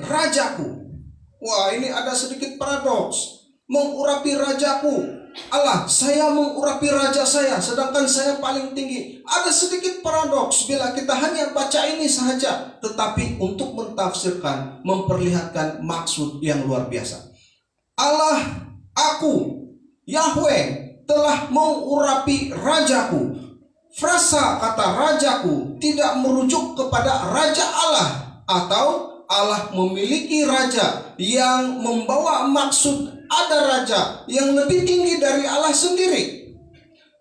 rajaku. Wah, ini ada sedikit paradoks. Mengurapi rajaku, Allah, saya mengurapi raja saya, sedangkan saya paling tinggi. Ada sedikit paradoks bila kita hanya baca ini saja, tetapi untuk mentafsirkan, memperlihatkan maksud yang luar biasa. Allah, aku, Yahweh, telah mengurapi rajaku. Frasa kata rajaku tidak merujuk kepada raja Allah, atau Allah memiliki raja yang membawa maksud ada raja yang lebih tinggi dari Allah sendiri.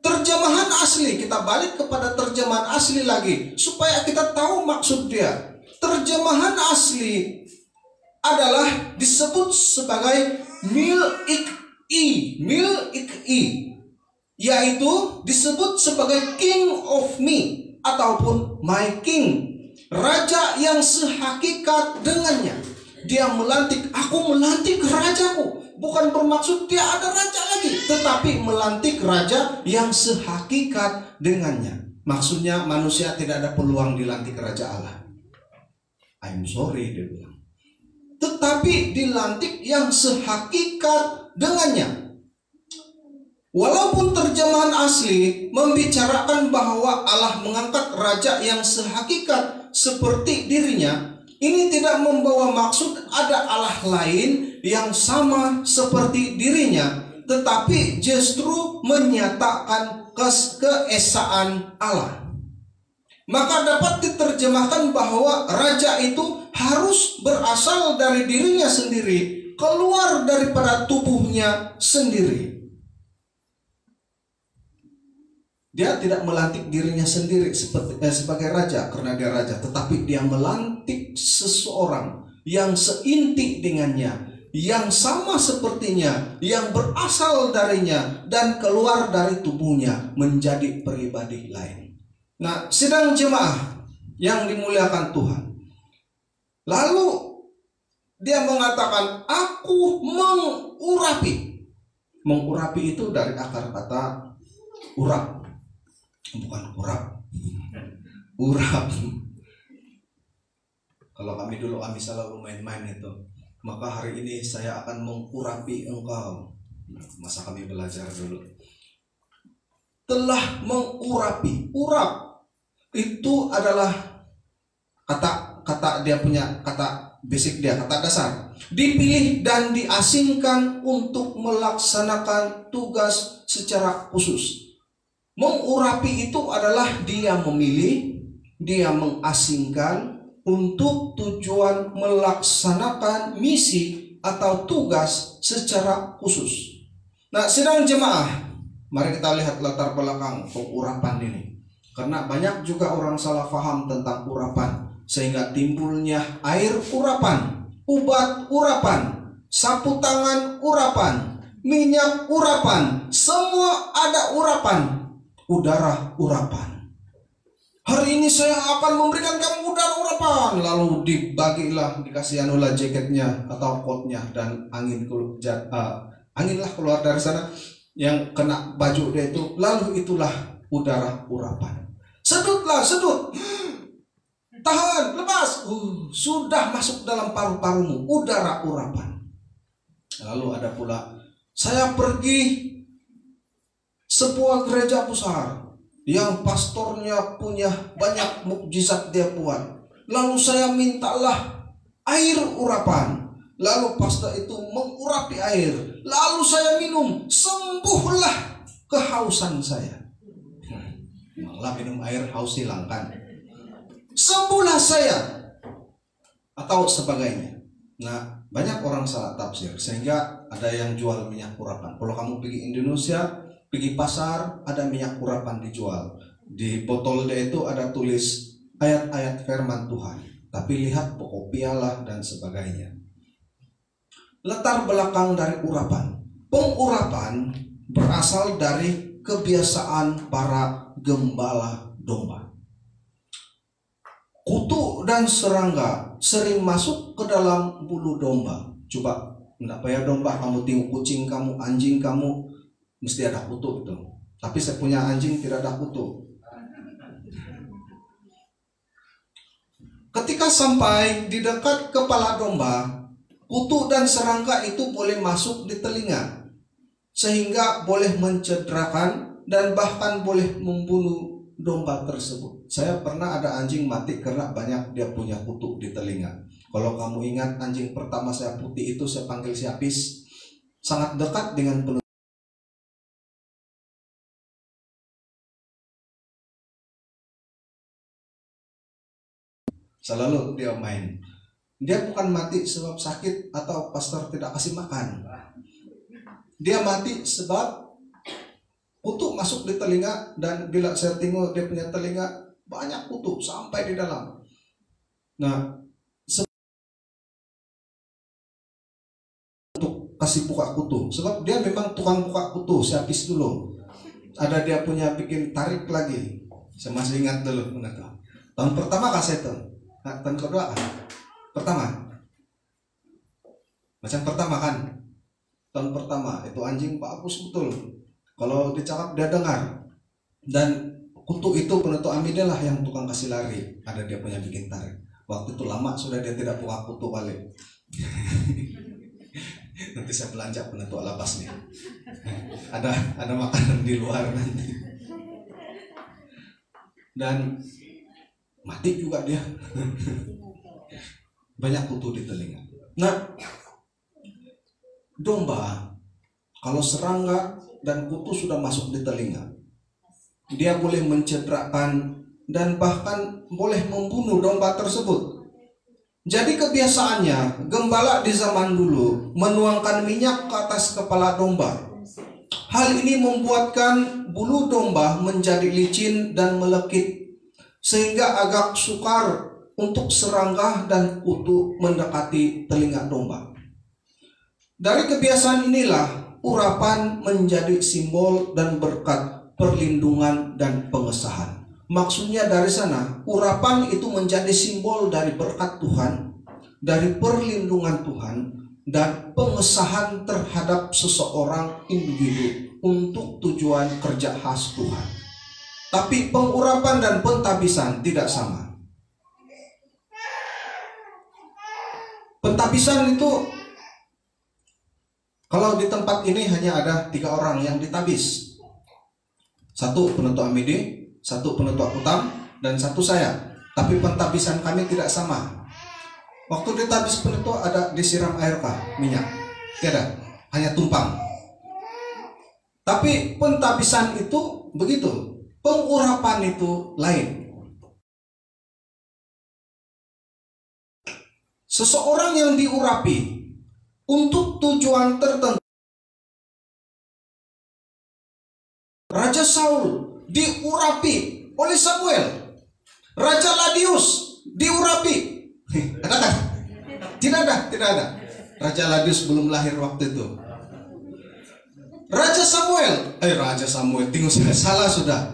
Terjemahan asli, kita balik kepada terjemahan asli lagi supaya kita tahu maksud dia. Terjemahan asli adalah disebut sebagai mil-ik-i, yaitu disebut sebagai king of me ataupun my king, raja yang sehakikat dengannya. Dia melantik, aku melantik rajaku. Bukan bermaksud dia ada raja lagi, tetapi melantik raja yang sehakikat dengannya. Maksudnya manusia tidak ada peluang dilantik raja Allah. I'm sorry, dia bilang. Tetapi dilantik yang sehakikat dengannya. Walaupun terjemahan asli membicarakan bahwa Allah mengangkat raja yang sehakikat seperti dirinya, ini tidak membawa maksud ada Allah lain yang sama seperti dirinya, tetapi justru menyatakan keesaan Allah. Maka dapat diterjemahkan bahwa raja itu harus berasal dari dirinya sendiri, keluar daripada tubuhnya sendiri. Dia tidak melantik dirinya sendiri sebagai raja karena dia raja, tetapi dia melantik seseorang yang seinti dengannya, yang sama sepertinya, yang berasal darinya dan keluar dari tubuhnya menjadi pribadi lain. Nah, sidang jemaah yang dimuliakan Tuhan, lalu dia mengatakan, aku mengurapi. Mengurapi itu dari akar kata urap, bukan urap. Urap. Kalau kami selalu main-main itu, maka hari ini saya akan mengurapi engkau. Masa kami belajar dulu. Telah mengurapi. Urap itu adalah kata dia punya kata basic dia, kata dasar. Dipilih dan diasingkan untuk melaksanakan tugas secara khusus. Mengurapi itu adalah dia memilih, dia mengasingkan untuk tujuan melaksanakan misi atau tugas secara khusus. Nah, sidang jemaah, mari kita lihat latar belakang pengurapan ini. Karena banyak juga orang salah paham tentang urapan, sehingga timbulnya air urapan, ubat urapan, sapu tangan urapan, minyak urapan, semua ada urapan, udara urapan. Hari ini saya akan memberikan kamu udara urapan, lalu dikasihanilah jaketnya atau coatnya, dan anginlah keluar dari sana yang kena baju dia itu, lalu itulah udara urapan. Sedutlah, sedut. Tahan, lepas. Sudah masuk dalam paru-parumu udara urapan. Lalu ada pula, saya pergi sebuah gereja besar yang pastornya punya banyak mukjizat dia buat. Lalu saya mintalah air urapan. Lalu pastor itu mengurapi air. Lalu saya minum, sembuhlah kehausan saya. Malah minum air haus hilang kan? Sembuhlah saya, atau sebagainya. Nah, banyak orang salah tafsir sehingga ada yang jual minyak urapan. Kalau kamu pergi Indonesia, pergi pasar, ada minyak urapan dijual. Di botol dia itu ada tulis ayat-ayat firman Tuhan, tapi lihat pokok piala dan sebagainya. Latar belakang dari urapan. Pengurapan berasal dari kebiasaan para gembala domba. Kutu dan serangga sering masuk ke dalam bulu domba. Coba, enggak payah domba, kamu tengok kucing kamu, anjing kamu, mesti ada kutu itu. Tapi saya punya anjing tidak ada kutu. Ketika sampai di dekat kepala domba, kutu dan serangga itu boleh masuk di telinga, sehingga boleh mencederakan dan bahkan boleh membunuh domba tersebut. Saya pernah ada anjing mati karena banyak dia punya kutu di telinga. Kalau kamu ingat, anjing pertama saya putih itu saya panggil si Apis, sangat dekat dengan penuh. Selalu dia main. Dia bukan mati sebab sakit atau pastor tidak kasih makan. Dia mati sebab kutu masuk di telinga, dan bila saya tengok dia punya telinga banyak kutu sampai di dalam. Nah, untuk kasih buka kutu, sebab dia memang tukang buka kutu. Saya habis dulu. Ada dia punya bikin tarik lagi. Saya masih ingat dulu benar tuh. Tahun pertama kasih itu. Nah, tahun kedua pertama. Macam pertama kan. Tahun pertama itu anjing bagus betul. Kalau dicakap dia dengar. Dan kutu itu penutup Amide lah yang tukang kasih lari. Ada dia punya bikin tarik. Waktu itu lama sudah dia tidak buka kutu balik. Nanti saya belanja penutup lapas nih. Ada makanan di luar nanti. Dan mati juga dia. Banyak kutu di telinga. Nah, domba kalau serangga dan kutu sudah masuk di telinga, dia boleh mencederakan dan bahkan boleh membunuh domba tersebut. Jadi kebiasaannya gembala di zaman dulu menuangkan minyak ke atas kepala domba. Hal ini membuatkan bulu domba menjadi licin dan melekit, sehingga agak sukar untuk serangga dan kutu mendekati telinga domba. Dari kebiasaan inilah urapan menjadi simbol dan berkat perlindungan dan pengesahan. Maksudnya dari sana, urapan itu menjadi simbol dari berkat Tuhan, dari perlindungan Tuhan, dan pengesahan terhadap seseorang individu untuk tujuan kerja khas Tuhan. Tapi pengurapan dan pentabisan tidak sama. Pentabisan itu, kalau di tempat ini hanya ada 3 orang yang ditabis. 1 penutup Amide, 1 penutup Kutam, dan 1 saya. Tapi pentabisan kami tidak sama. Waktu ditabis penutup ada disiram air kah? Minyak? Tidak, hanya tumpang. Tapi pentabisan itu begitu. Pengurapan itu lain. Seseorang yang diurapi untuk tujuan tertentu. Raja Saul diurapi oleh Samuel. Raja Ladius diurapi. Ada kan? Tidak ada. Raja Ladius belum lahir waktu itu. Raja Samuel, tengok salah sudah.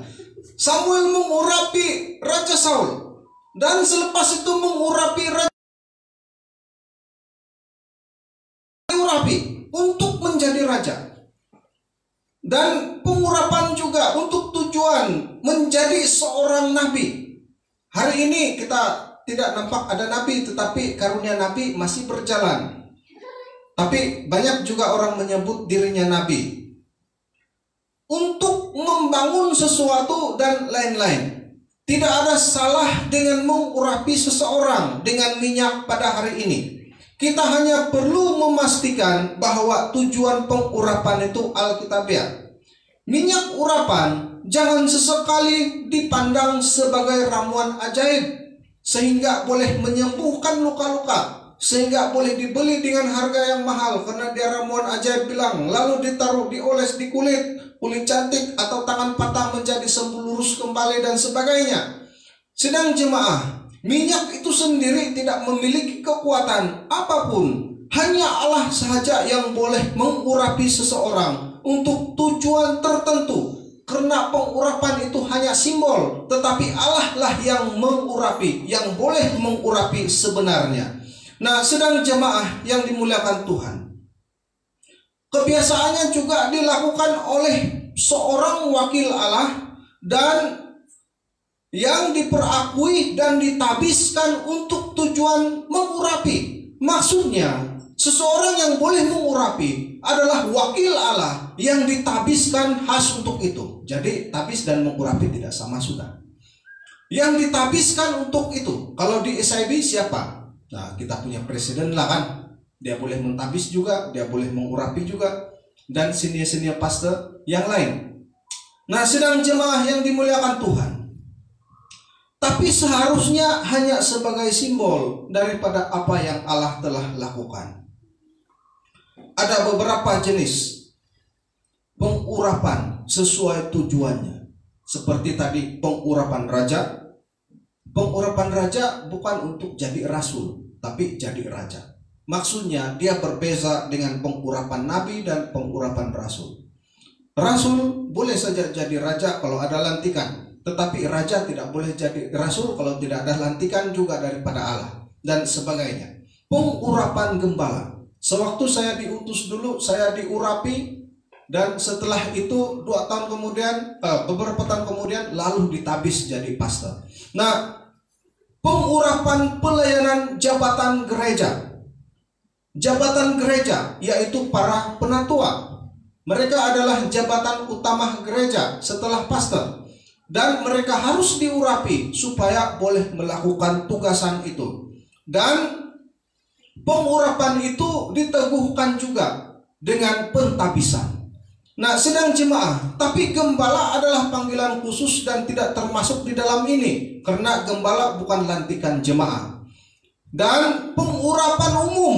Samuel mengurapi Raja Saul, dan selepas itu mengurapi untuk menjadi raja. Dan pengurapan juga untuk tujuan menjadi seorang nabi. Hari ini kita tidak nampak ada nabi, tetapi karunia nabi masih berjalan. Tapi banyak juga orang menyebut dirinya nabi untuk membangun sesuatu dan lain-lain. Tidak ada salah dengan mengurapi seseorang dengan minyak pada hari ini. Kita hanya perlu memastikan bahwa tujuan pengurapan itu alkitabiah. Minyak urapan jangan sesekali dipandang sebagai ramuan ajaib, sehingga boleh menyembuhkan luka-luka, sehingga boleh dibeli dengan harga yang mahal karena dia ramuan ajaib bilang, lalu ditaruh dioles di kulit cantik atau tangan patah menjadi sembuh lurus kembali dan sebagainya. Sedang jemaah, minyak itu sendiri tidak memiliki kekuatan apapun. Hanya Allah sahaja yang boleh mengurapi seseorang untuk tujuan tertentu. Karena pengurapan itu hanya simbol, tetapi Allah lah yang mengurapi, yang boleh mengurapi sebenarnya. Nah, sedang jemaah yang dimuliakan Tuhan, kebiasaannya juga dilakukan oleh seorang wakil Allah dan yang diperakui dan ditabiskan untuk tujuan mengurapi. Maksudnya, seseorang yang boleh mengurapi adalah wakil Allah yang ditabiskan khas untuk itu. Jadi tabis dan mengurapi tidak sama sudah. Yang ditabiskan untuk itu. Kalau di SIB siapa? Nah, kita punya presiden lah kan. Dia boleh mentabis juga, dia boleh mengurapi juga, dan senior-senior pastor yang lain. Nah, sedang jemaah yang dimuliakan Tuhan, tapi seharusnya hanya sebagai simbol daripada apa yang Allah telah lakukan. Ada beberapa jenis pengurapan sesuai tujuannya. Seperti tadi pengurapan raja. Pengurapan raja bukan untuk jadi rasul, tapi jadi raja. Maksudnya dia berbeza dengan pengurapan nabi dan pengurapan rasul. Rasul boleh saja jadi raja kalau ada lantikan, tetapi raja tidak boleh jadi rasul kalau tidak ada lantikan juga daripada Allah dan sebagainya. Pengurapan gembala. Sewaktu saya diutus dulu, saya diurapi, dan setelah itu 2 tahun kemudian, beberapa tahun kemudian, lalu ditabis jadi pastor. Nah, pengurapan pelayanan jabatan gereja. Jabatan gereja yaitu para penatua. Mereka adalah jabatan utama gereja setelah pastor, dan mereka harus diurapi supaya boleh melakukan tugasan itu. Dan pengurapan itu diteguhkan juga dengan pentabisan. Nah, sedang jemaah, tapi gembala adalah panggilan khusus dan tidak termasuk di dalam ini, karena gembala bukan lantikan jemaah. Dan pengurapan umum,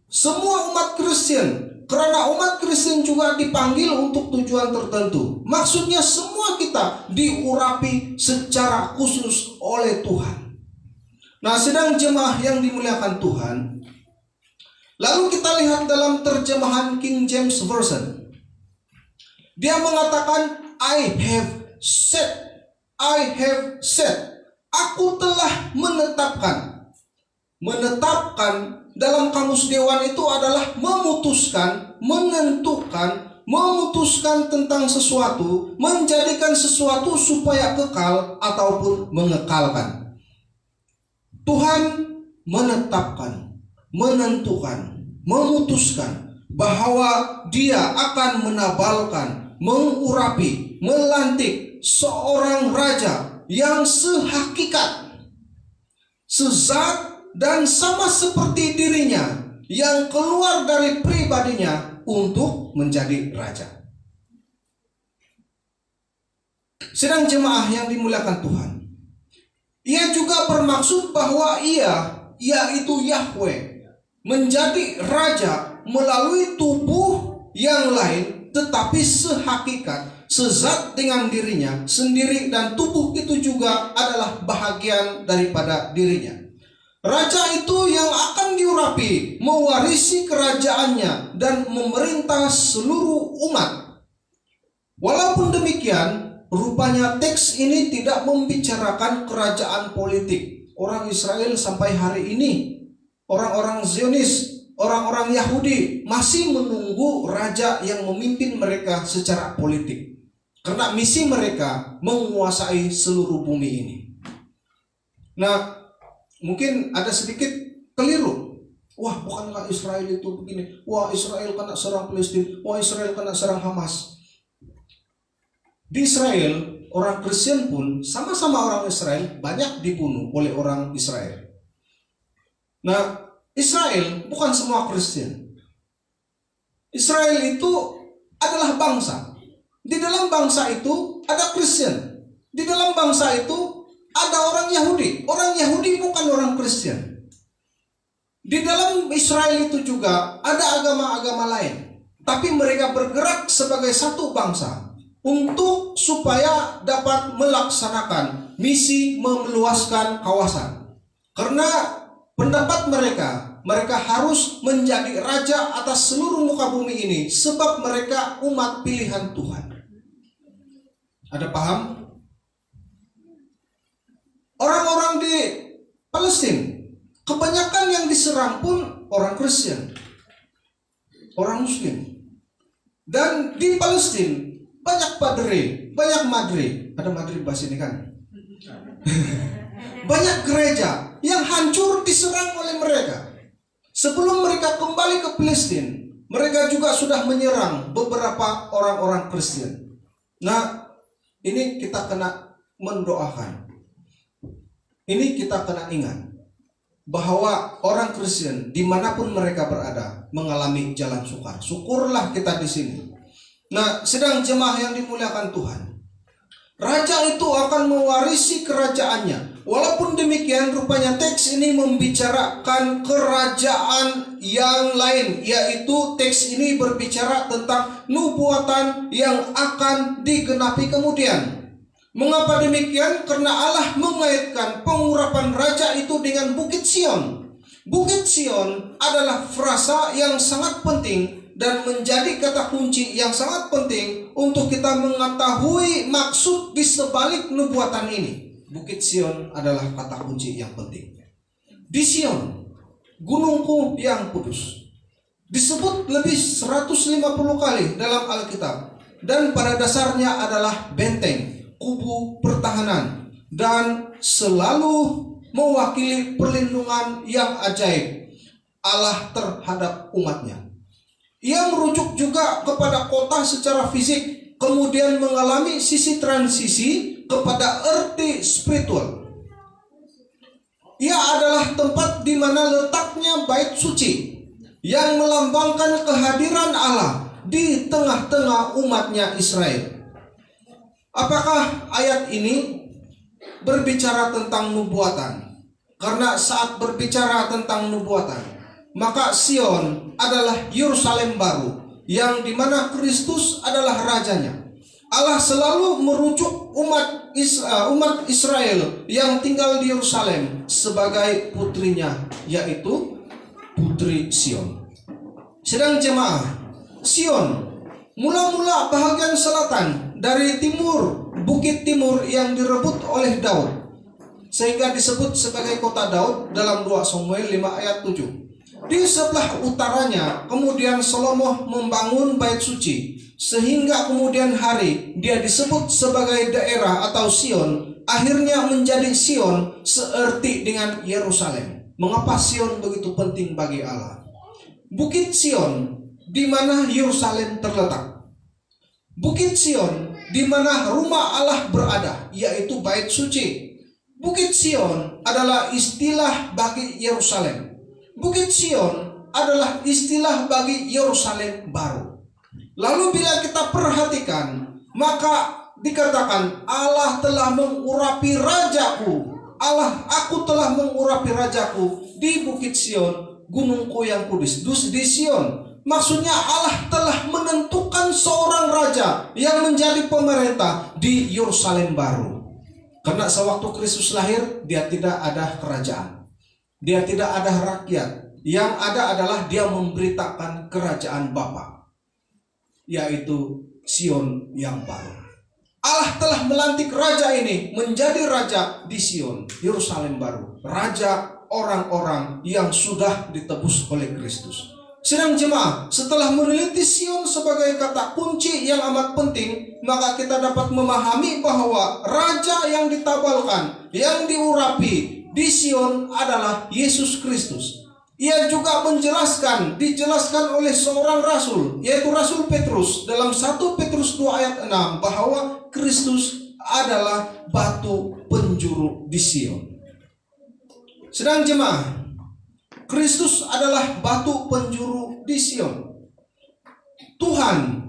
semua umat Kristen, karena umat Kristen juga dipanggil untuk tujuan tertentu. Maksudnya semua kita diurapi secara khusus oleh Tuhan. Nah, sedang jemaah yang dimuliakan Tuhan, lalu kita lihat dalam terjemahan King James Version. Dia mengatakan, I have said, aku telah menetapkan. Menetapkan dalam kamus Dewan itu adalah memutuskan, menentukan, memutuskan tentang sesuatu, menjadikan sesuatu supaya kekal ataupun mengekalkan. Tuhan menetapkan, menentukan, memutuskan bahwa Dia akan menabalkan, mengurapi, melantik seorang raja yang sehakikat, sezat, dan sama seperti dirinya, yang keluar dari pribadinya untuk menjadi raja. Sedang jemaah yang dimuliakan Tuhan, ia juga bermaksud bahwa ia, yaitu Yahweh, menjadi raja melalui tubuh yang lain, tetapi sehakikat, sezat dengan dirinya sendiri, dan tubuh itu juga adalah bahagian daripada dirinya. Raja itu yang akan diurapi, mewarisi kerajaannya, dan memerintah seluruh umat. Walaupun demikian, rupanya teks ini tidak membicarakan kerajaan politik. Orang Israel sampai hari ini, orang-orang Zionis, orang-orang Yahudi masih menunggu raja yang memimpin mereka secara politik, karena misi mereka menguasai seluruh bumi ini. Nah, mungkin ada sedikit keliru. Wah, bukankah Israel itu begini? Wah, Israel kena serang Palestina. Wah, Israel kena serang Hamas. Di Israel, orang Kristen pun sama-sama orang Israel banyak dibunuh oleh orang Israel. Nah, Israel bukan semua Kristen. Israel itu adalah bangsa. Di dalam bangsa itu ada Kristen. Di dalam bangsa itu ada orang Yahudi. Orang Yahudi bukan orang Kristen. Di dalam Israel itu juga ada agama-agama lain, tapi mereka bergerak sebagai satu bangsa untuk supaya dapat melaksanakan misi meluaskan kawasan. Karena pendapat mereka harus menjadi raja atas seluruh muka bumi ini, sebab mereka umat pilihan Tuhan. Ada paham? Orang-orang di Palestina, kebanyakan yang diserang pun orang Kristen, orang Muslim. Dan di Palestina banyak padre, banyak madre. Ada madre bahasa ini kan? Banyak gereja yang hancur diserang oleh mereka. Sebelum mereka kembali ke Palestina, mereka juga sudah menyerang beberapa orang-orang Kristen. Nah, ini kita kena mendoakan. Ini kita kena ingat bahwa orang Kristen dimanapun mereka berada mengalami jalan sukar. Syukurlah kita di sini. Nah, sedang jemaah yang dimuliakan Tuhan, raja itu akan mewarisi kerajaannya, Walaupun demikian, rupanya teks ini membicarakan kerajaan yang lain, yaitu teks ini berbicara tentang nubuatan yang akan digenapi kemudian. Mengapa demikian? Karena Allah mengaitkan pengurapan raja itu dengan Bukit Sion. Bukit Sion adalah frasa yang sangat penting dan menjadi kata kunci yang sangat penting untuk kita mengetahui maksud di sebalik nubuatan ini. Bukit Sion adalah kata kunci yang penting. Di Sion, gunungku yang kudus, disebut lebih 150 kali dalam Alkitab, dan pada dasarnya adalah benteng, kubu pertahanan, dan selalu mewakili perlindungan yang ajaib Allah terhadap umatnya. Ia merujuk juga kepada kota secara fisik, kemudian mengalami sisi transisi kepada arti spiritual. Ia adalah tempat di mana letaknya bait suci yang melambangkan kehadiran Allah di tengah-tengah umatnya Israel. Apakah ayat ini berbicara tentang nubuatan? Karena saat berbicara tentang nubuatan, maka Sion adalah Yerusalem baru, yang dimana Kristus adalah rajanya. Allah selalu merujuk umat Israel yang tinggal di Yerusalem sebagai putrinya, yaitu putri Sion. Sedang jemaah, Sion mula-mula bahagian selatan dari timur, bukit timur yang direbut oleh Daud, sehingga disebut sebagai kota Daud dalam 2 Samuel 5 ayat 7. Di sebelah utaranya kemudian Salomo membangun bait suci, sehingga kemudian hari dia disebut sebagai daerah atau Sion, akhirnya menjadi Sion seerti dengan Yerusalem. Mengapa Sion begitu penting bagi Allah? Bukit Sion di mana Yerusalem terletak. Bukit Sion di mana rumah Allah berada, yaitu bait suci. Bukit Sion adalah istilah bagi Yerusalem. Bukit Sion adalah istilah bagi Yerusalem baru. Lalu bila kita perhatikan, maka dikatakan Allah telah mengurapi rajaku. Aku telah mengurapi rajaku di Bukit Sion, gunungku yang kudus. Di Sion, maksudnya Allah telah menentukan seorang raja yang menjadi pemerintah di Yerusalem baru. Karena sewaktu Kristus lahir, dia tidak ada kerajaan. Dia tidak ada rakyat. Yang ada adalah dia memberitakan kerajaan Bapa, yaitu Sion yang baru. Allah telah melantik raja ini menjadi raja di Sion, Yerusalem baru. Raja orang-orang yang sudah ditebus oleh Kristus. Sedang jemaah, setelah meneliti Sion sebagai kata kunci yang amat penting, maka kita dapat memahami bahwa raja yang ditabalkan, yang diurapi di Sion adalah Yesus Kristus. Ia juga dijelaskan oleh seorang rasul, yaitu Rasul Petrus dalam 1 Petrus 2 ayat 6, bahwa Kristus adalah batu penjuru di Sion. Sedang jemaah, Kristus adalah batu penjuru di Sion. Tuhan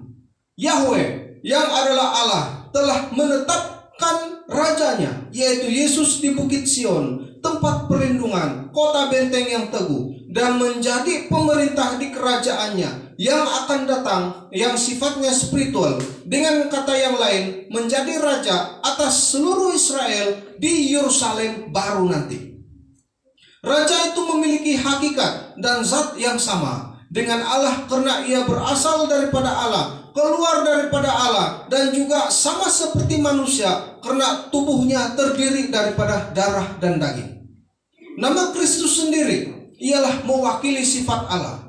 Yahweh yang adalah Allah telah menetapkan rajanya, yaitu Yesus di Bukit Sion, tempat perlindungan, kota benteng yang teguh, dan menjadi pemerintah di kerajaannya yang akan datang, yang sifatnya spiritual. Dengan kata yang lain, menjadi raja atas seluruh Israel di Yerusalem baru nanti. Raja itu memiliki hakikat dan zat yang sama dengan Allah, karena ia berasal daripada Allah, keluar daripada Allah, dan juga sama seperti manusia karena tubuhnya terdiri daripada darah dan daging. Nama Kristus sendiri ialah mewakili sifat Allah,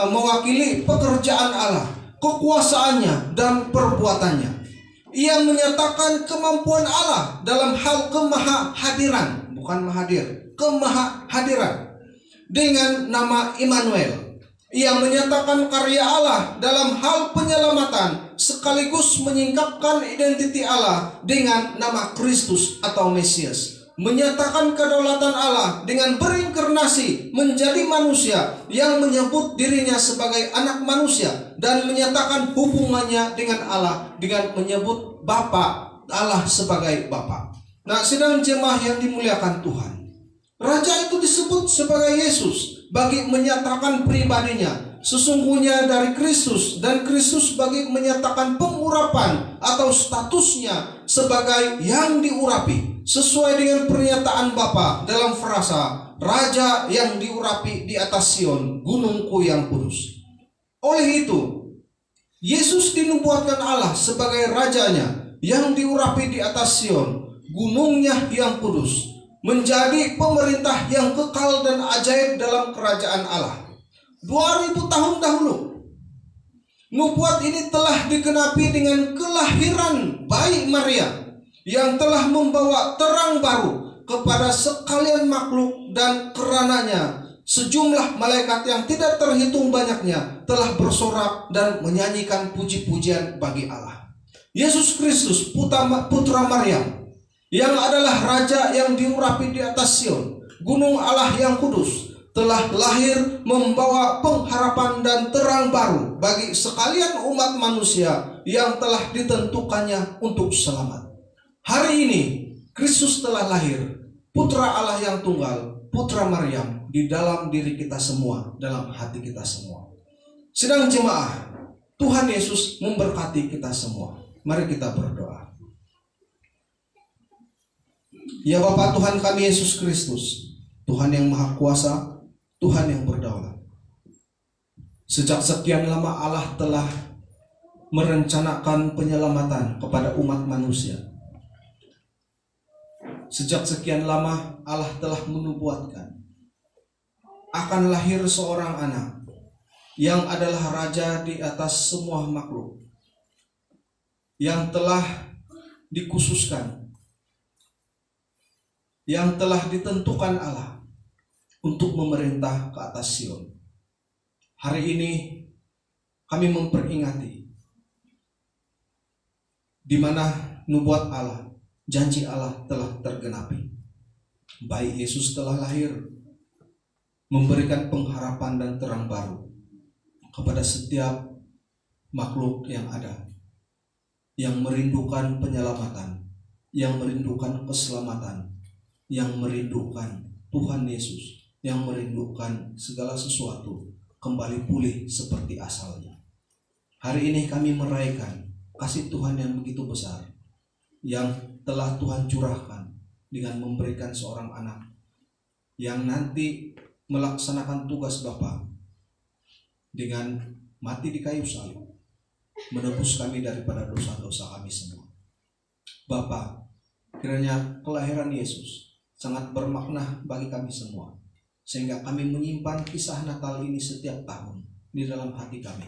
mewakili pekerjaan Allah, kekuasaannya dan perbuatannya. Ia menyatakan kemampuan Allah dalam hal kemahahadiran, bukan mahadir, kemahahadiran, dengan nama Immanuel. Ia menyatakan karya Allah dalam hal penyelamatan, sekaligus menyingkapkan identiti Allah dengan nama Kristus atau Mesias. Menyatakan kedaulatan Allah dengan berinkarnasi menjadi manusia yang menyebut dirinya sebagai anak manusia, dan menyatakan hubungannya dengan Allah dengan menyebut Bapa, Allah sebagai Bapa. Nah, sedang jemaah yang dimuliakan Tuhan, Raja itu disebut sebagai Yesus bagi menyatakan pribadinya. Sesungguhnya dari Kristus, dan Kristus bagi menyatakan pengurapan atau statusnya sebagai yang diurapi, sesuai dengan pernyataan Bapa dalam frasa Raja yang diurapi di atas Sion, gunungku yang kudus. Oleh itu, Yesus dinubuatkan Allah sebagai rajanya yang diurapi di atas Sion, gunungnya yang kudus, menjadi pemerintah yang kekal dan ajaib dalam kerajaan Allah. 2000 tahun dahulu, nubuat ini telah digenapi dengan kelahiran bayi Maria yang telah membawa terang baru kepada sekalian makhluk, dan karenanya sejumlah malaikat yang tidak terhitung banyaknya telah bersorak dan menyanyikan puji-pujian bagi Allah. Yesus Kristus, putra Maryam, yang adalah Raja yang diurapi di atas Sion, gunung Allah yang kudus, telah lahir membawa pengharapan dan terang baru bagi sekalian umat manusia yang telah ditentukannya untuk selamat. Hari ini Kristus telah lahir, Putra Allah yang tunggal, Putra Maryam, di dalam diri kita semua, dalam hati kita semua. Sedang jemaah, Tuhan Yesus memberkati kita semua. Mari kita berdoa. Ya Bapa Tuhan kami Yesus Kristus, Tuhan yang Maha Kuasa, Tuhan yang berdaulat. Sejak sekian lama Allah telah merencanakan penyelamatan kepada umat manusia. Sejak sekian lama Allah telah menubuatkan akan lahir seorang anak yang adalah Raja di atas semua makhluk, yang telah dikhususkan, yang telah ditentukan Allah untuk memerintah ke atas Sion. Hari ini kami memperingati di mana nubuat Allah, janji Allah telah tergenapi. Bayi Yesus telah lahir, memberikan pengharapan dan terang baru kepada setiap makhluk yang ada, yang merindukan penyelamatan, yang merindukan keselamatan, yang merindukan Tuhan Yesus, yang merindukan segala sesuatu kembali pulih seperti asalnya. Hari ini kami merayakan kasih Tuhan yang begitu besar yang telah Tuhan curahkan dengan memberikan seorang anak yang nanti melaksanakan tugas Bapa dengan mati di kayu salib, menebus kami daripada dosa-dosa kami semua. Bapa, kiranya kelahiran Yesus sangat bermakna bagi kami semua, sehingga kami menyimpan kisah Natal ini setiap tahun di dalam hati kami,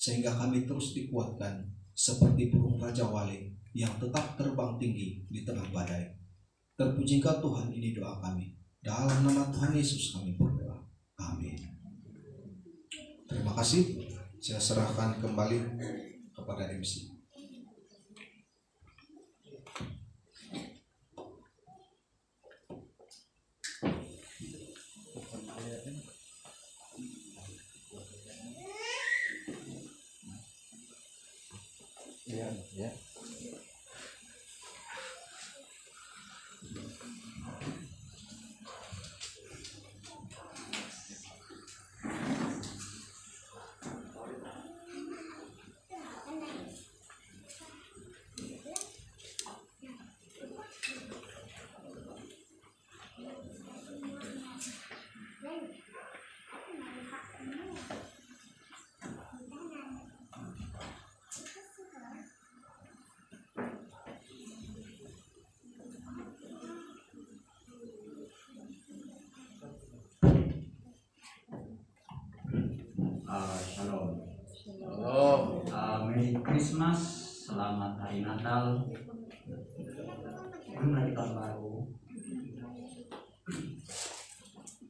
sehingga kami terus dikuatkan seperti burung Raja Wali yang tetap terbang tinggi di tengah badai. Terpuji Engkau Tuhan, ini doa kami. Dalam nama Tuhan Yesus kami berdoa. Amin. Terima kasih. Saya serahkan kembali kepada MC. Ya. Shalom. Merry Christmas, selamat hari Natal, hari tahun baru.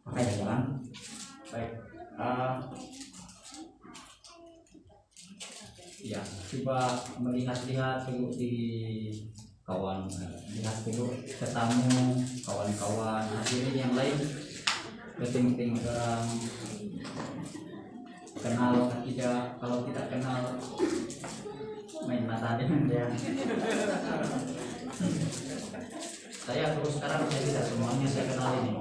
Oke, jalan. Baik. Ya, coba melihat-lihat dulu di kawan, lihat dulu ketemu kawan-kawan hadirin yang lain, penting-penting orang kenal tidak, kalau tidak kenal main mata dengan dia. Saya terus sekarang saya tidak semuanya saya kenal ini.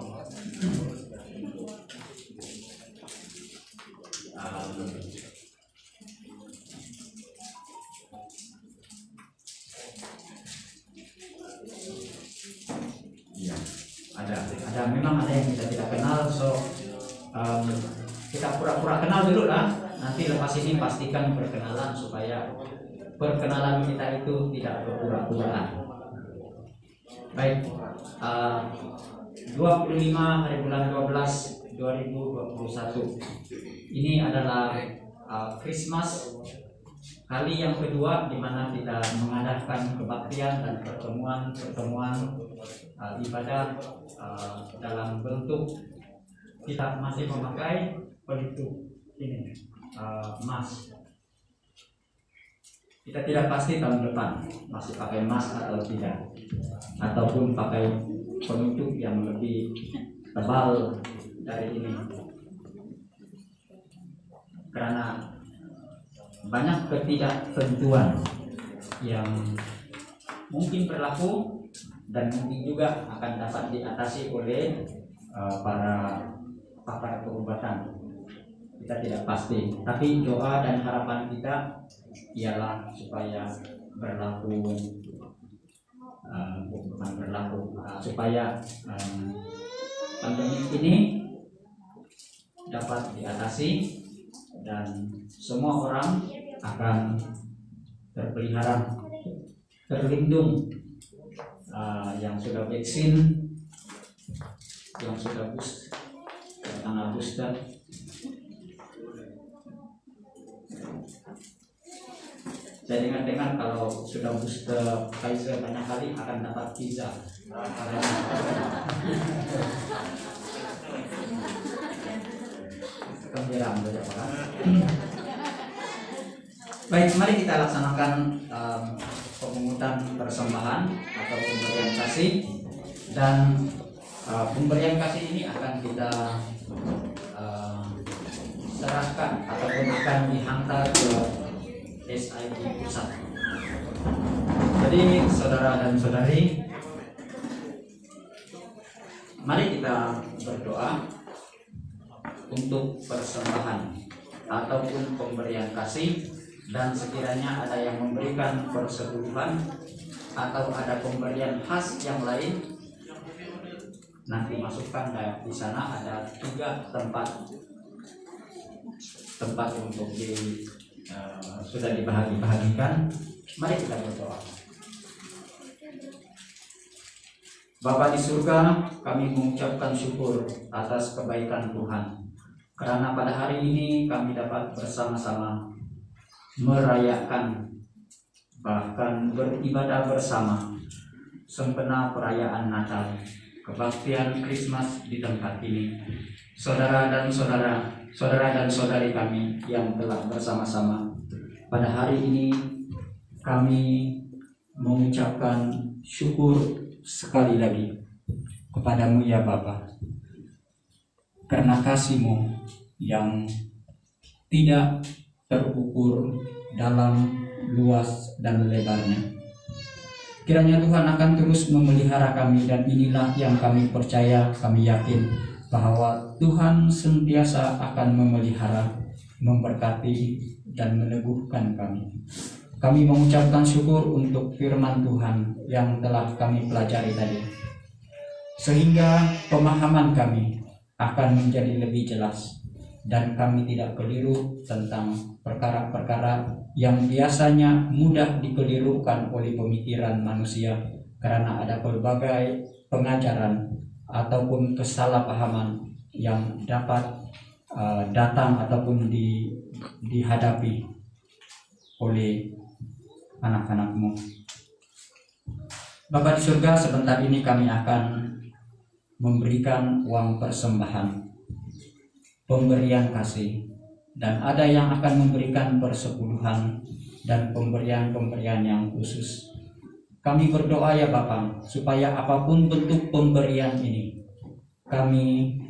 Ya, ada memang ada yang kita tidak kenal, so kita pura-pura kenal dulu lah. Nanti lepas ini pastikan perkenalan supaya perkenalan kita itu tidak berpura-puraan. Baik, 25 hari bulan 12 2021 ini adalah Christmas kali yang kedua di mana kita mengadakan kebaktian dan pertemuan ibadah dalam bentuk kita masih memakai pelitup ini emas. Kita tidak pasti tahun depan masih pakai emas atau tidak, ataupun pakai penutup yang lebih tebal dari ini, karena banyak ketidaktentuan yang mungkin berlaku dan mungkin juga akan dapat diatasi oleh para pakar perubatan. Kita tidak pasti, tapi doa dan harapan kita ialah supaya supaya pandemi ini dapat diatasi dan semua orang akan terpelihara, terlindung, yang sudah vaksin, yang sudah booster. Saya dengar kalau sudah booster Pfizer banyak kali akan dapat visa. Baik, mari kita laksanakan pemungutan persembahan atau pemberian kasih, dan pemberian kasih ini akan kita serahkan ataupun akan dihantar ke SID pusat. Jadi saudara dan saudari, mari kita berdoa untuk persembahan ataupun pemberian kasih, dan sekiranya ada yang memberikan persepuluhan atau ada pemberian khas yang lain, nanti masukkan di sana ada 3 tempat untuk sudah dibagi-bagikan. Mari kita berdoa. Bapa di surga, kami mengucapkan syukur atas kebaikan Tuhan, karena pada hari ini kami dapat bersama-sama merayakan, bahkan beribadah bersama sempena perayaan Natal, kebaktian Christmas di tempat ini. Saudara dan saudari kami yang telah bersama-sama pada hari ini, kami mengucapkan syukur sekali lagi kepadamu ya Bapa, karena kasih-Mu yang tidak terukur dalam luas dan lebarnya. Kiranya Tuhan akan terus memelihara kami, dan inilah yang kami percaya, kami yakin bahwa Tuhan sentiasa akan memelihara, memberkati, dan meneguhkan kami. Kami mengucapkan syukur untuk firman Tuhan yang telah kami pelajari tadi, sehingga pemahaman kami akan menjadi lebih jelas, dan kami tidak keliru tentang perkara-perkara yang biasanya mudah dikelirukan oleh pemikiran manusia, karena ada berbagai pengajaran ataupun kesalahpahaman yang dapat datang ataupun dihadapi oleh anak-anak-Mu. Bapa di surga, sebentar ini kami akan memberikan uang persembahan, pemberian kasih, dan ada yang akan memberikan persepuluhan dan pemberian-pemberian yang khusus. Kami berdoa ya Bapa, supaya apapun bentuk pemberian ini, kami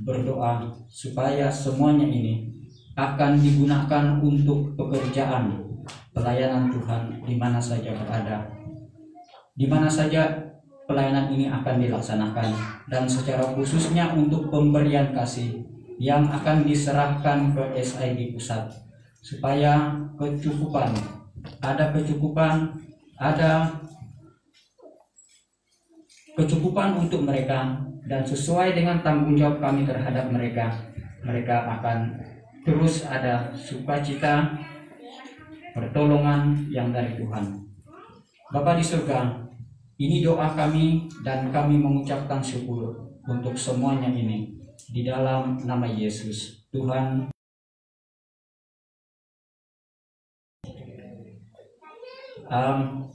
berdoa supaya semuanya ini akan digunakan untuk pekerjaan pelayanan Tuhan di mana saja berada. di mana saja pelayanan ini akan dilaksanakan, dan secara khususnya untuk pemberian kasih yang akan diserahkan ke SID pusat, supaya ada kecukupan untuk mereka, dan sesuai dengan tanggung jawab kami terhadap mereka akan terus ada sukacita pertolongan yang dari Tuhan. Bapa di surga, ini doa kami dan kami mengucapkan syukur untuk semuanya ini di dalam nama Yesus Tuhan.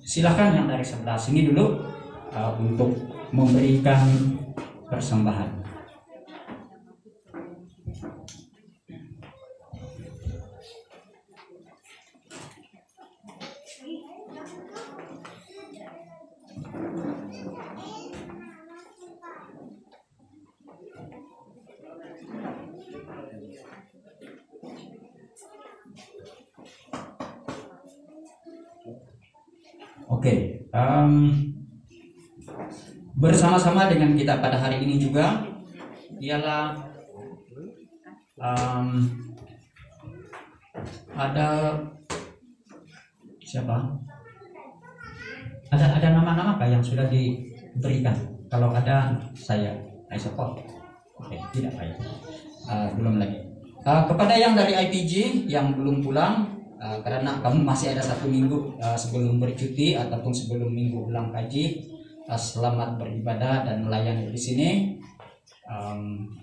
Silakan yang dari sebelah sini dulu untuk memberikan persembahan. Oke, bersama-sama dengan kita pada hari ini juga ialah ada siapa? Ada nama-nama apa yang sudah diberikan? Kalau ada saya support. Oke, tidak Pak ya. Belum lagi. Kepada yang dari IPG yang belum pulang, karena kamu masih ada 1 minggu sebelum bercuti ataupun sebelum minggu ulang kaji, selamat beribadah dan melayani di sini.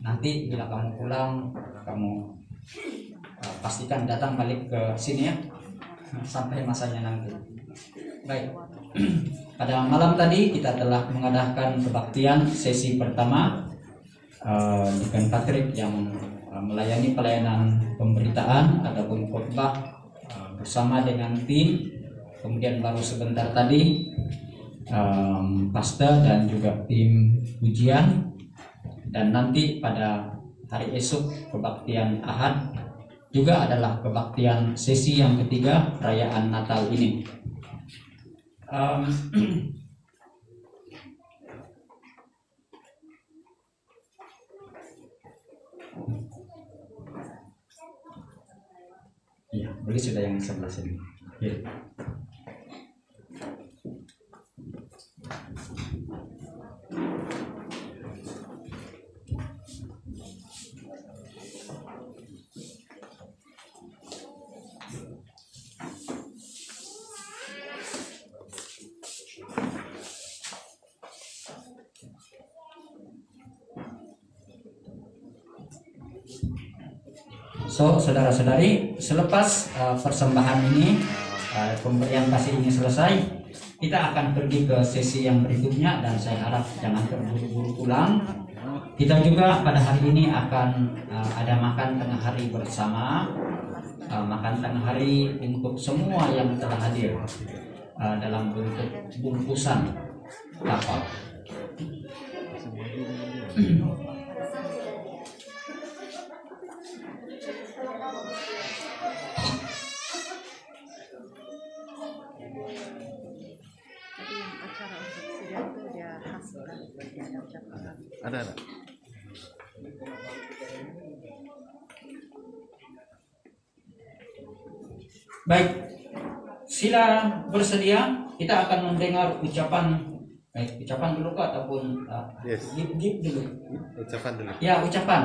Nanti bila kamu pulang, kamu pastikan datang balik ke sini ya, sampai masanya nanti. Baik, pada malam tadi kita telah mengadakan kebaktian sesi pertama, Deacon Patrick yang melayani pelayanan pemberitaan ataupun khotbah bersama dengan tim. Kemudian baru sebentar tadi pastor dan juga tim ujian, dan nanti pada hari esok kebaktian Ahad juga adalah kebaktian sesi yang ketiga perayaan Natal ini. Ya, boleh sudah yang sebelah sini. Ya. So, saudara-saudari, selepas persembahan ini, pemberian kasih ini selesai, kita akan pergi ke sesi yang berikutnya, dan saya harap jangan terburu-buru pulang. Kita juga pada hari ini akan ada makan tengah hari bersama, makan tengah hari untuk semua yang telah hadir dalam bentuk bungkusan kapal. Ada. Baik, sila bersedia. Kita akan mendengar ucapan. Baik, ucapan dulu Pak ataupun give dulu. Ucapan dulu. Ya, ucapan.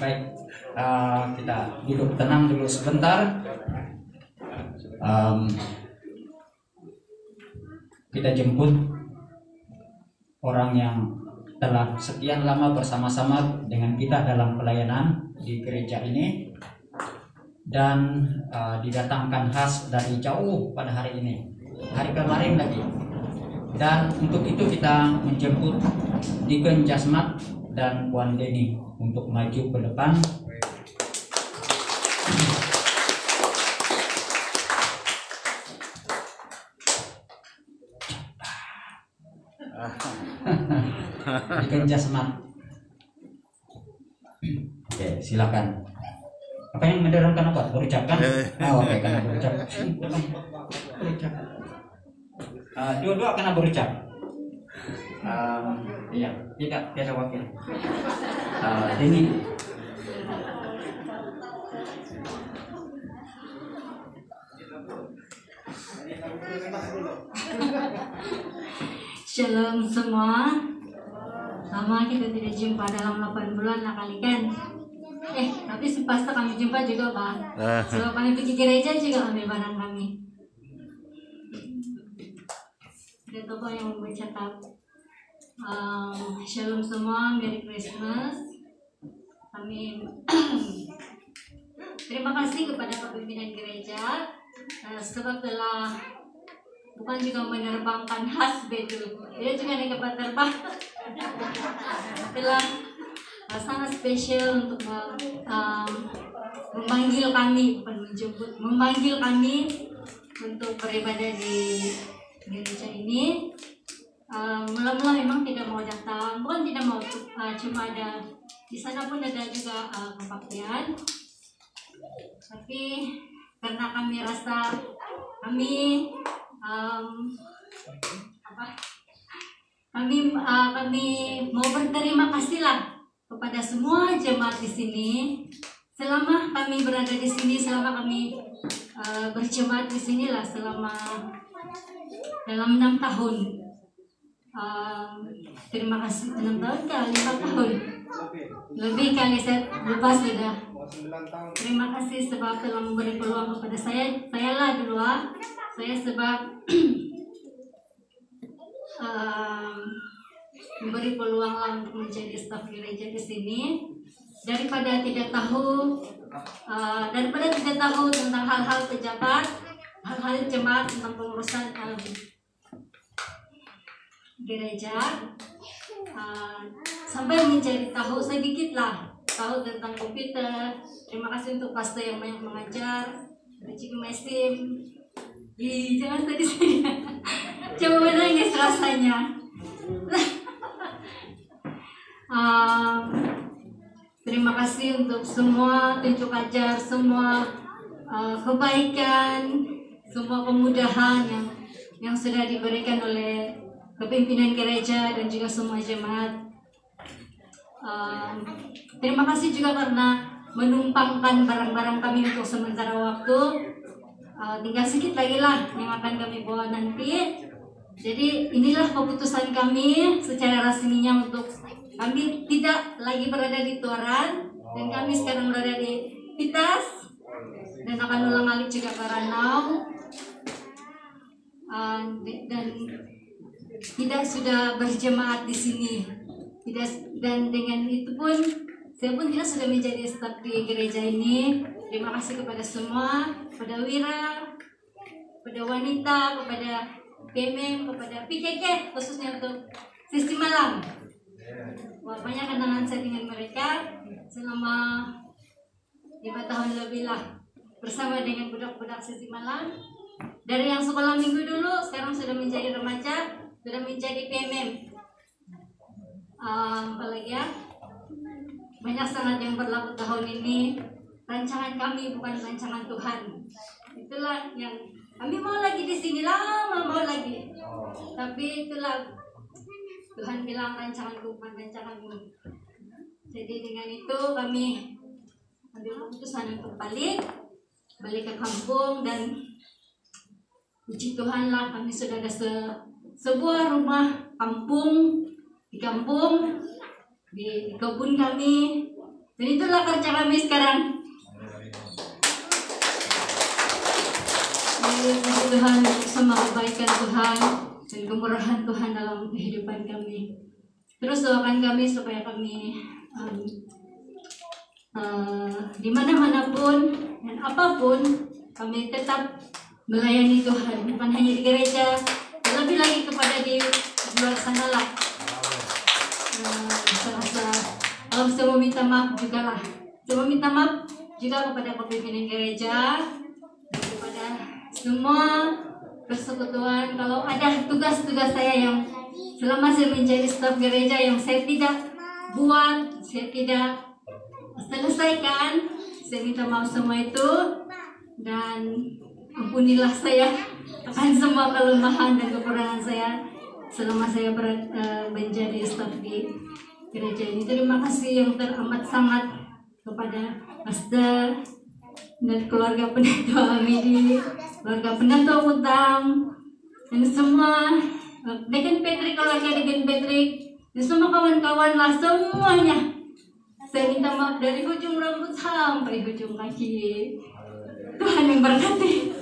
Baik, kita duduk tenang dulu sebentar. Kita jemput orang yang telah sekian lama bersama-sama dengan kita dalam pelayanan di gereja ini, dan didatangkan khas dari jauh pada hari ini, hari kemarin lagi. Dan untuk itu kita menjemput Deacon Jasmat dan Puan Deni untuk maju ke depan. Deacon Jasmat. Oke, silakan. Apa yang mendorongkan apa? Berucapkan? Oh, oke, karena berucap. Dua-dua kena berucap. Iya, tidak ada wakil. Ini Shalom semua. Lama kita tidak jumpa dalam 8 bulan lah kali kan. Tapi sepasta kami jumpa juga Pak. Sebab kami pergi gereja juga ambil barang kami. Ada tokoh yang bercakap. Shalom semua, Merry Christmas. Kami terima kasih kepada kepimpinan gereja sebab telah bukan juga menerbangkan hasbe dulu, dia juga dapat terbang. Telah sangat spesial untuk memanggil kami, bukan menjemput, memanggil kami untuk beribadah di gereja ini. Mula-mula memang tidak mau datang, bukan tidak mau, cuma ada di sana pun ada juga kebaktian. Tapi karena kami rasa kami kami mau berterima kasihlah kepada semua jemaat di sini selama kami berada di sini, selama kami berjemaat di sinilah selama dalam 6 tahun. Terima kasih 6 tahun kali 5 tahun lebih kali saya lupa sudah. Terima kasih sebab telah memberi peluang kepada saya lah dulu saya sebab memberi peluang lah untuk menjadi staf gereja di sini daripada tidak tahu tentang hal-hal pejabat, hal-hal jemaat, tentang pengurusan gereja, sampai menjadi tahu sedikit lah tahu tentang komputer. Terima kasih untuk pastor yang banyak mengajar, Cik Mesim. Jangan sedih saja. Coba menangis rasanya. Terima kasih untuk semua tunjuk ajar, semua kebaikan, semua kemudahan yang sudah diberikan oleh kepimpinan gereja dan juga semua jemaat. Terima kasih juga karena menumpangkan barang-barang kami untuk sementara waktu. Tinggal sedikit lagi lah yang akan kami bawa nanti. Jadi inilah keputusan kami secara resminya untuk kami tidak lagi berada di Tuaran dan kami sekarang berada di Pitas dan akan ulang-alik juga ke Ranau, dan tidak sudah berjemaat di sini. Dan dengan itu pun saya pun tidak sudah menjadi staf di gereja ini. Terima kasih kepada semua, kepada Wira, kepada wanita, kepada PMM, kepada PKK, khususnya untuk sisi malam. Banyak kenangan saya dengan mereka selama 5 tahun lebih lah bersama dengan budak-budak sisi malam. Dari yang sekolah minggu dulu, sekarang sudah menjadi remaja, sudah menjadi PMM. Apalagi ya, banyak sangat yang berlaku tahun ini. Rancangan kami bukan rancangan Tuhan. Itulah yang kami mau lagi di sini lama mau lagi. Tapi itulah Tuhan bilang rancanganku bukan rancanganmu. Jadi dengan itu kami ambil keputusan untuk balik ke kampung, dan puji Tuhan lah kami sudah ada sebuah rumah kampung di kampung di kebun kami, dan itulah kerja kami sekarang. Puji Tuhan sama kebaikan Tuhan dan kemurahan Tuhan dalam kehidupan kami. Terus doakan kami supaya kami di mana-manapun dan apapun kami tetap melayani Tuhan, bukan hanya di gereja, lebih lagi kepada di luar sana lah. Kalau saya mau minta maaf juga lah. Saya mau minta maaf juga kepada pimpinan gereja dan kepada semua persekutuan kalau ada tugas-tugas saya yang selama saya menjadi staf gereja yang saya tidak buat, saya tidak selesaikan. Saya minta maaf semua itu dan ampunilah saya akan semua kelemahan dan kekurangan saya selama saya menjadi staf di gereja ini. Terima kasih yang teramat sangat kepada Pastor dan keluarga Pendeta Amidi, keluarga Pendeta Utang, dan semua Dekan Patrick, keluarga Dekan Patrick, dan semua kawan-kawan lah semuanya. Saya minta maaf dari ujung rambut sampai ujung kaki. Tuhan yang berkati.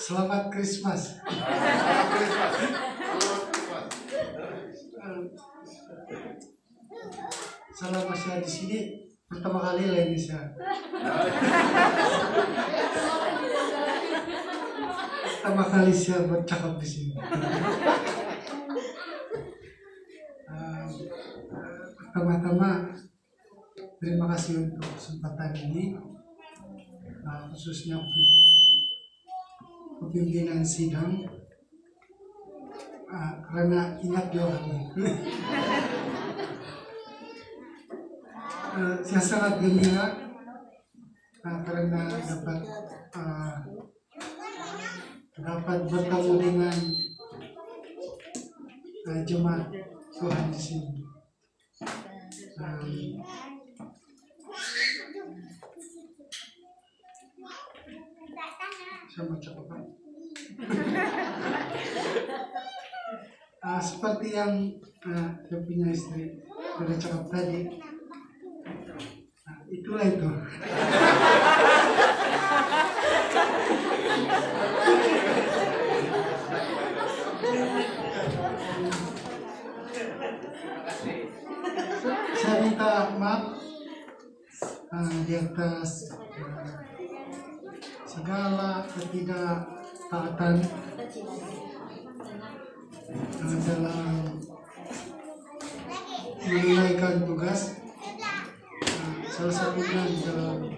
Selamat Christmas. Selama saya di sini pertama kali lagi saya. Pertama kali saya bercakap di sini. Pertama-tama terima kasih untuk kesempatan ini, khususnya pimpinan sidang, karena ingat dia orangnya. Saya sangat gembira karena dapat bertemu dengan jemaat Tuhan di sini. Saya baca apa? Seperti yang saya punya istri sudah cakap tadi, itulah itu. Saya minta maaf di atas segala ketidaktaatan dalam menunaikan tugas, salah satunya di dalam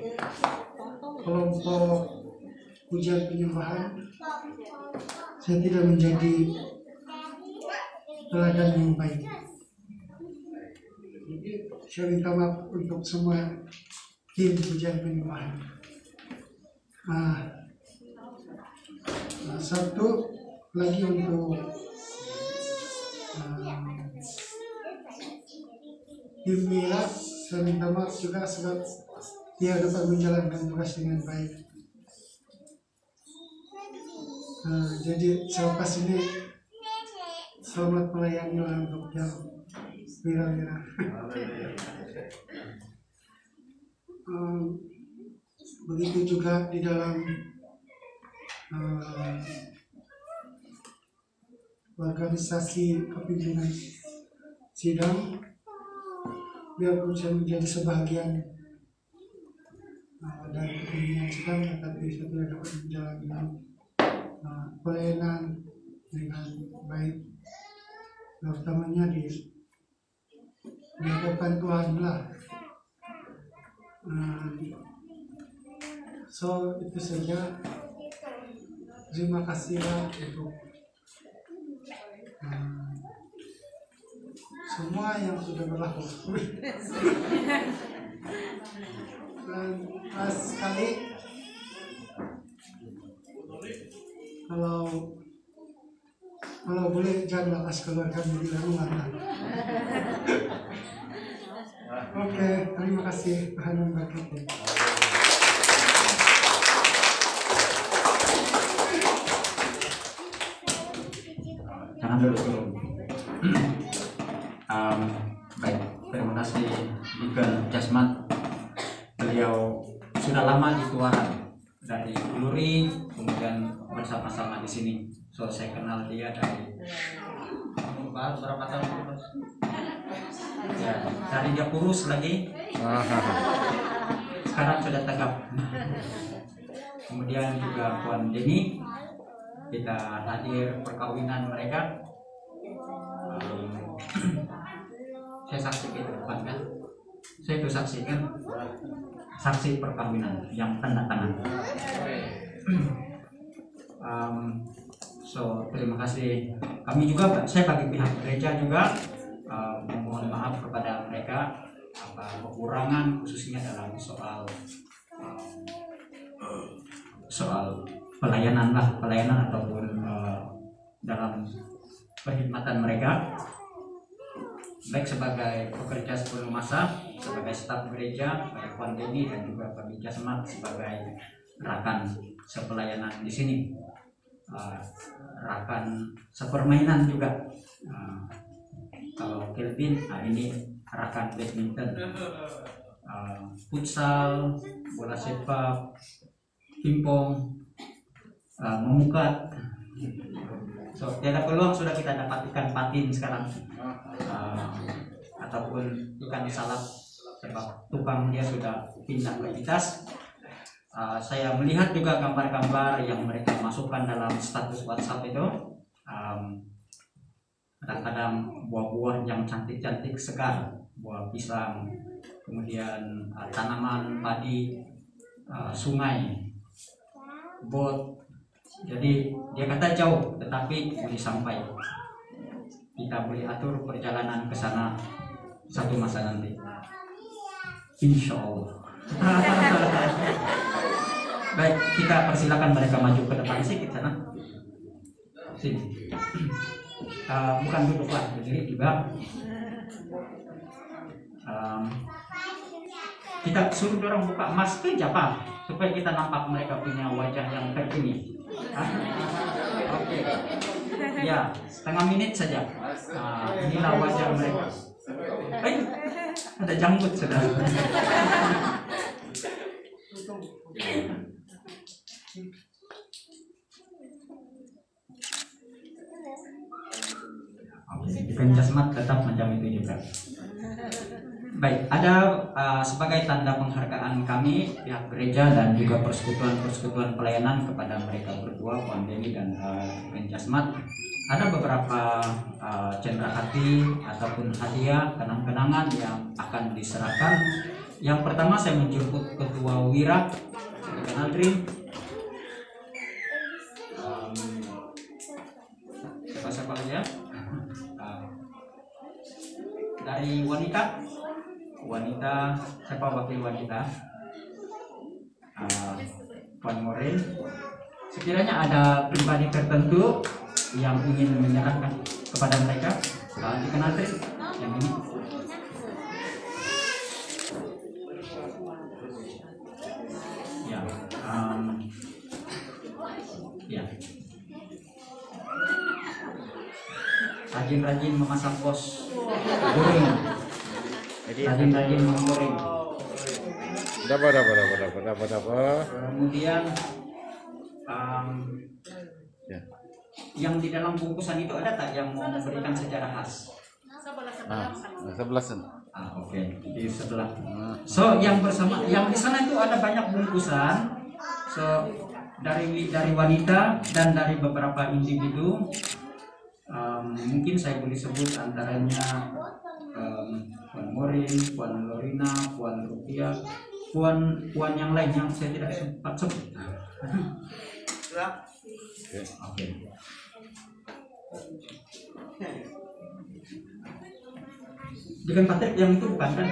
kelompok pujian penyembahan. Saya tidak menjadi teladan yang baik. Jadi saya minta maaf untuk semua tim pujian penyembahan. Satu lagi untuk tim Mila, saya minta maaf juga sebab dia dapat menjalankan tugas dengan baik. Jadi selepas ini selamat melayani untuk yang Mila. Begitu juga di dalam organisasi kepimpinan sidang, biarpun saya menjadi sebahagian dari kepimpinan sidang, tetapi saya tidak dapat menjalankan pelayanan dengan baik, terutamanya di hadapan Tuhan lah. So itu saja. Terima kasihlah untuk semua yang sudah berlaku. Dan sekali kalau boleh jangan lepas keluarkan di rumah. Oke, terima kasih. Tuhan memberkati. Jangan dulu turun. Baik, terima kasih Deacon Jasmat. Beliau sudah lama di Tuaran dari Luri, kemudian bersama-sama di sini. So saya kenal dia dari berapa tahun? Ya, dari dia kurus lagi. Sekarang sudah tegap. Kemudian juga Puan Deni, kita hadir perkawinan mereka. Saya saksikan depan kan, saya itu saksikan saksi perkawinan yang tanda tangan. So terima kasih. Kami juga, saya bagi pihak gereja juga memohon maaf kepada mereka kekurangan khususnya dalam soal pelayanan ataupun dalam perkhidmatan mereka, baik sebagai pekerja sepenuh masa, sebagai staf gereja, baik Puan Denny dan juga Pak Jasmat sebagai rekan sepelayanan di sini, rekan sepermainan juga. Kalau Kelvin, ini rekan badminton, futsal, bola sepak, pingpong, memukat. So tiada peluang sudah kita dapat ikan patin sekarang, ataupun ikan salap sebab tukang dia sudah pindah ke Itas. Saya melihat juga gambar-gambar yang mereka masukkan dalam status WhatsApp itu, kadang-kadang buah-buah yang cantik-cantik segar, buah pisang, kemudian tanaman padi, sungai, bot. Jadi dia kata jauh, tetapi boleh sampai. Kita boleh atur perjalanan ke sana satu masa nanti, insya Allah. Baik, kita persilakan mereka maju ke depan sedikit sana. Sini. Bukan duduk lah, berdiri juga. Kita suruh orang buka masker aja Pak, supaya kita nampak mereka punya wajah yang terkini. Oke. Ya, setengah menit saja. Inilah wajah mereka. Ada janggut sudah. Ikan jasmat tetap macam itu juga. Baik, ada sebagai tanda penghargaan kami pihak gereja dan juga persekutuan pelayanan kepada mereka berdua, Puan Denny dan Ikan Jasmat, ada beberapa cendera hati ataupun hadiah kenang-kenangan yang akan diserahkan. Yang pertama saya menjemput Ketua Wira, Ikan Aldrin. Siapa saja? Dari wanita, siapa wakil wanita? Puan Morin. Sekiranya ada pribadi tertentu yang ingin menyerahkan kepada mereka, dikenal yang ini. Ya, ya. Rajin-rajin memasang pos goreng, rajin-rajin menggoreng. Dapat. Kemudian Ya. yang di dalam bungkusan itu ada tak yang mau memberikan secara khas? Sebelah sana. Oke, di sebelah. So yang bersama, yang di sana itu ada banyak bungkusan. So dari wanita dan dari beberapa individu. Mungkin saya boleh sebut antaranya Puan Morin, Puan Lorina, Puan Rupiah, Puan yang lain yang saya tidak sempat sebut. Oke. Dengan Patrick yang itu bukan kan?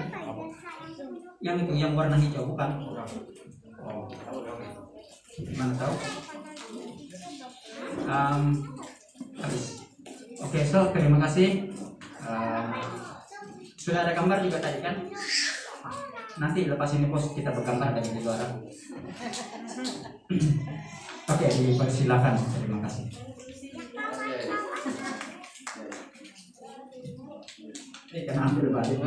Yang itu yang warna hijau bukan? Oh, gimana tahu? Habis. Oke, so terima kasih. Sudah ada gambar juga tadi kan? Nanti lepas ini pos kita bergambar dari luar. Oke, dipersilakan. Terima kasih. Ini kan ambil balik.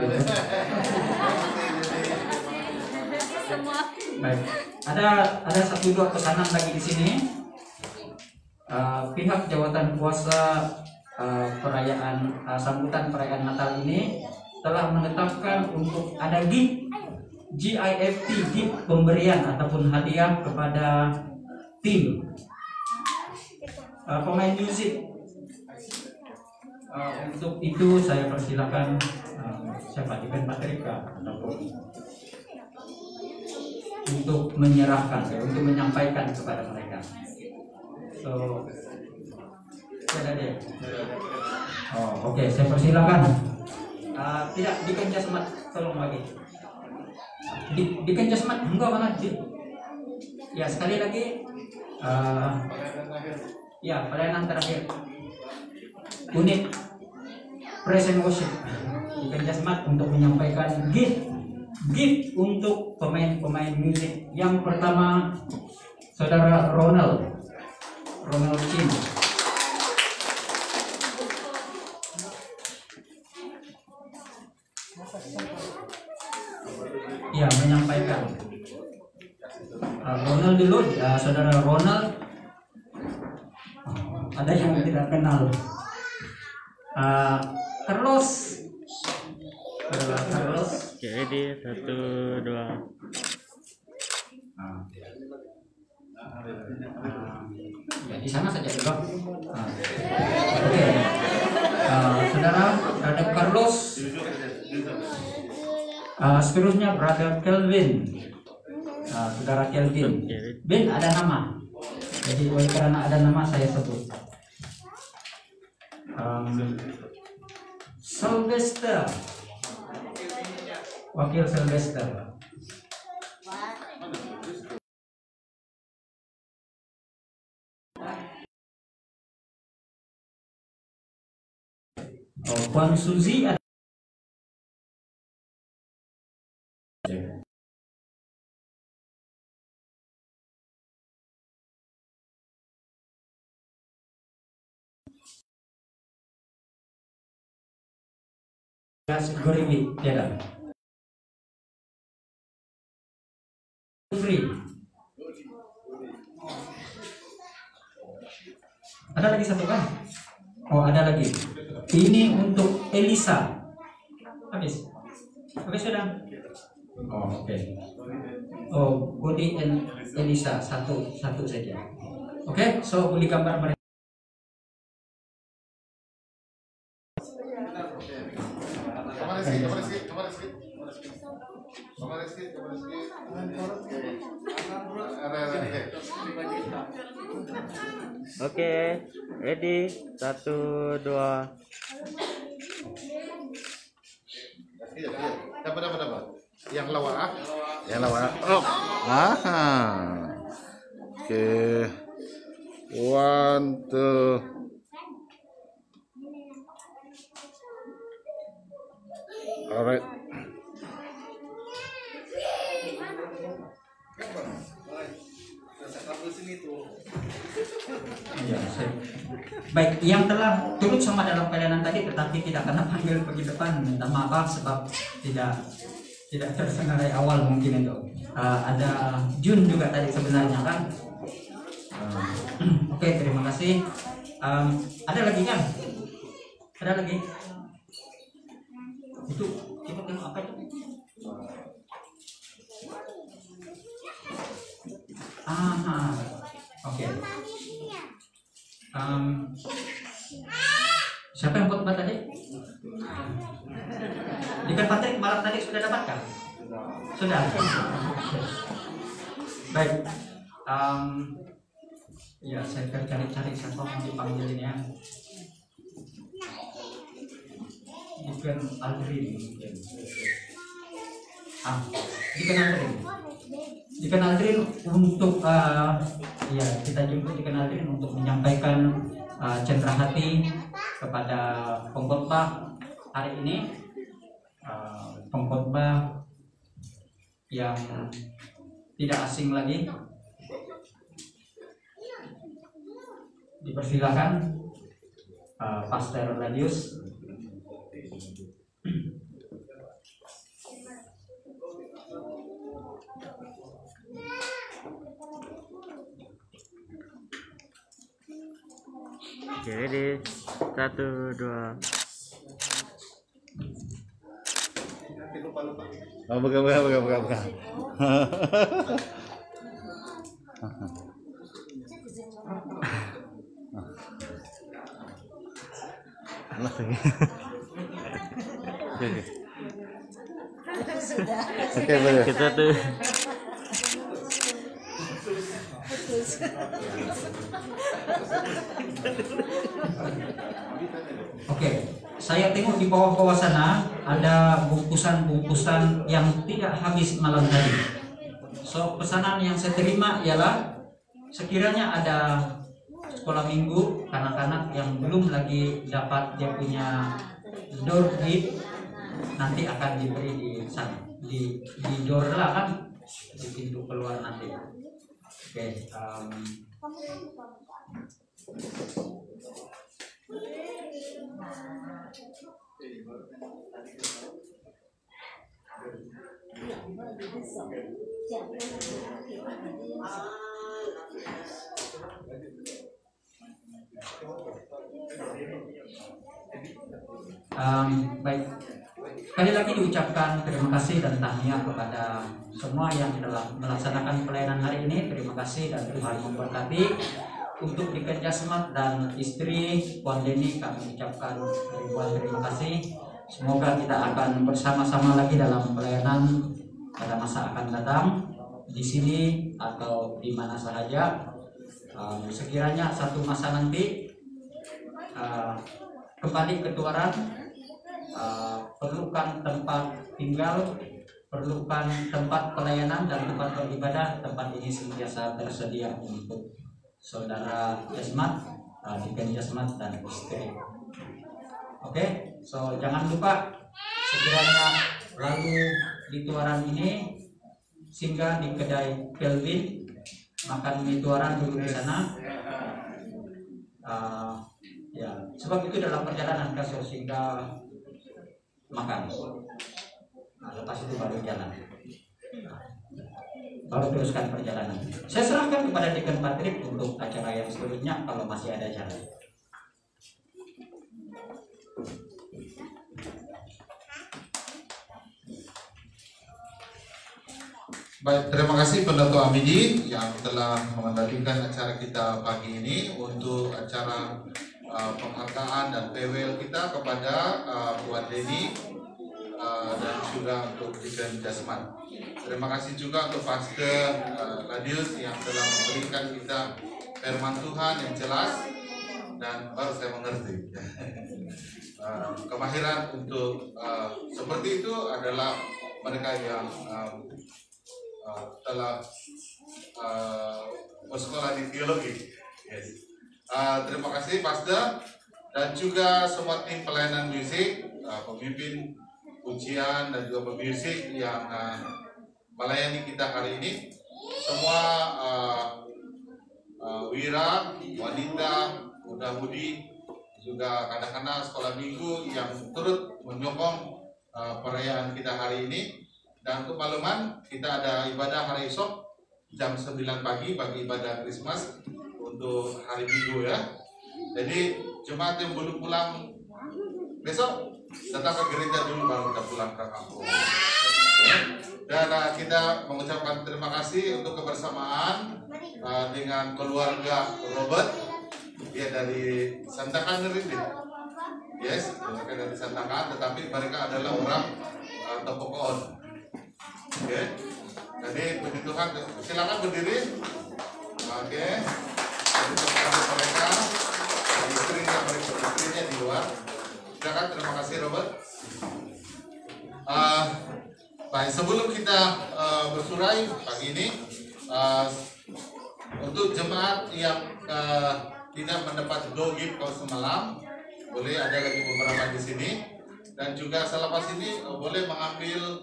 Baik, ada 1-2 pesanan lagi di sini. Pihak jawatan kuasa perayaan sambutan perayaan Natal ini telah menetapkan untuk ada GIFT, gift pemberian ataupun hadiah kepada tim pemain musik. Untuk itu saya persilakan siapa Ikan Patrika ataupun untuk menyerahkan, untuk menyampaikan kepada mereka. So, ada dia. Oh, oke, saya persilakan. Tidak dikencas mat, tolong lagi. Dikencas mat, enggak banget sih. Ya sekali lagi. Ya pelayanan terakhir. Unit praise and worship. Dikencas mat untuk menyampaikan gift untuk pemain musik. Yang pertama saudara Ronald Chin. Ya menyampaikan. Ronald dulu, saudara Ronald. Ada yang tidak kenal. Carlos. Oke, ready, 1, 2. Ya, di sana saja juga. Oke. Saudara Carlos. Seterusnya Brother Kelvin. Saudara Kelvin. Ben ada nama. Jadi oleh karena ada nama saya sebut. Sylvester. Wakil Sylvester. Puan Suzy ada. Gorimi tiada. Free. Ada lagi satu kan? Oh ada lagi. Ini untuk Elisa. Habis sudah. Oh oke. Oh Budi dan Elisa satu saja. Oke, so boleh gambar mereka. Oke, ready, 1, 2. Dapat. Yang lawa. Oh. Oke. 1, 2. Alright. Ya, baik, yang telah turut sama dalam pelayanan tadi tetapi tidak kena panggil pergi depan, minta maaf sebab tidak tersengaja dari awal mungkin itu. Ada Jun juga tadi sebenarnya kan. Oke, terima kasih. Ada lagi kan? Ada lagi? Itu kita tengok apa itu? Oke. Siapa yang khotbah tadi? Dekan Patrick malam tadi sudah dapatkah? Sudah. Baik. Ya saya cari-cari siapa yang dipanggil ini ya. Dekan Aldrin. Dekan Aldrin untuk ya kita jemput Dekan Aldrin untuk menyampaikan cendera hati kepada pengkhotbah hari ini, pengkhotbah yang tidak asing lagi. Dipersilakan Pastor Ladius. Oke, ready, 1, 2. Oh, bukan. Oke, boleh. Kita tuh. Oke, saya tengok di bawah-bawah sana ada bungkusan-bungkusan yang tidak habis malam tadi. So, pesanan yang saya terima ialah sekiranya ada sekolah minggu anak-anak yang belum lagi dapat dia punya door gift, nanti akan diberi di sana, di door lah kan, di pintu keluar nanti. Oke, baik, sekali lagi diucapkan terima kasih dan tahniah kepada semua yang telah melaksanakan pelayanan hari ini. Terima kasih dan Tuhan memberkati. Untuk Deacon Jasmat dan istri Puan Deni kami ucapkan ribuan terima kasih. Semoga kita akan bersama-sama lagi dalam pelayanan pada masa akan datang di sini atau di mana sahaja. Sekiranya satu masa nanti kembali ke Tuaran, perlukan tempat tinggal, perlukan tempat pelayanan dan tempat beribadah. Tempat ini senantiasa tersedia untuk saudara Jasmat, Deacon Jasmat dan istri. Oke, so jangan lupa sekiranya lalu di Tuaran ini singgah di kedai Kelvin, makan mie Tuaran dulu di sana. Ya, sebab itu dalam perjalanan kasih singgah makan. Lepas itu baru jalan. Baru teruskan perjalanan. Saya serahkan kepada Deacon Patrick untuk acara yang selanjutnya kalau masih ada jalan. Baik, terima kasih Pendato Amidi yang telah mengendalikan acara kita pagi ini untuk acara penghargaan dan farewell kita kepada Puan Deni dan juga untuk Deacon Jasmat. Terima kasih juga untuk Pastor Ladius yang telah memberikan kita firman Tuhan yang jelas dan baru saya mengerti. Kemahiran untuk seperti itu adalah mereka yang telah bersekolah di teologi. Yes. Terima kasih Pastor dan juga semua tim pelayanan musik, pemimpin pujian dan juga pemusik yang melayani kita hari ini. Semua wira, wanita, muda-mudi, juga kanak-kanak sekolah minggu yang turut menyokong perayaan kita hari ini. Dan untuk makluman, kita ada ibadah hari esok jam 9 pagi bagi ibadah Christmas untuk hari Minggu ya. Jadi jemaat yang belum pulang besok datang ke gereja dulu baru kita pulang ke kampung. Dan kita mengucapkan terima kasih untuk kebersamaan dengan keluarga Robert. Dia dari Santakan Rindu. Yes, mereka dari Santakan, tetapi mereka adalah orang Topokoon. Oke, jadi puji Tuhan, silakan berdiri. Oke, jadi terima mereka, istrinya di luar. Silakan, terima kasih Robert. Baik, sebelum kita bersurai pagi ini, untuk jemaat yang tidak mendapat go gift kalau semalam, boleh ada lagi beberapa di sini, dan juga selepas ini boleh mengambil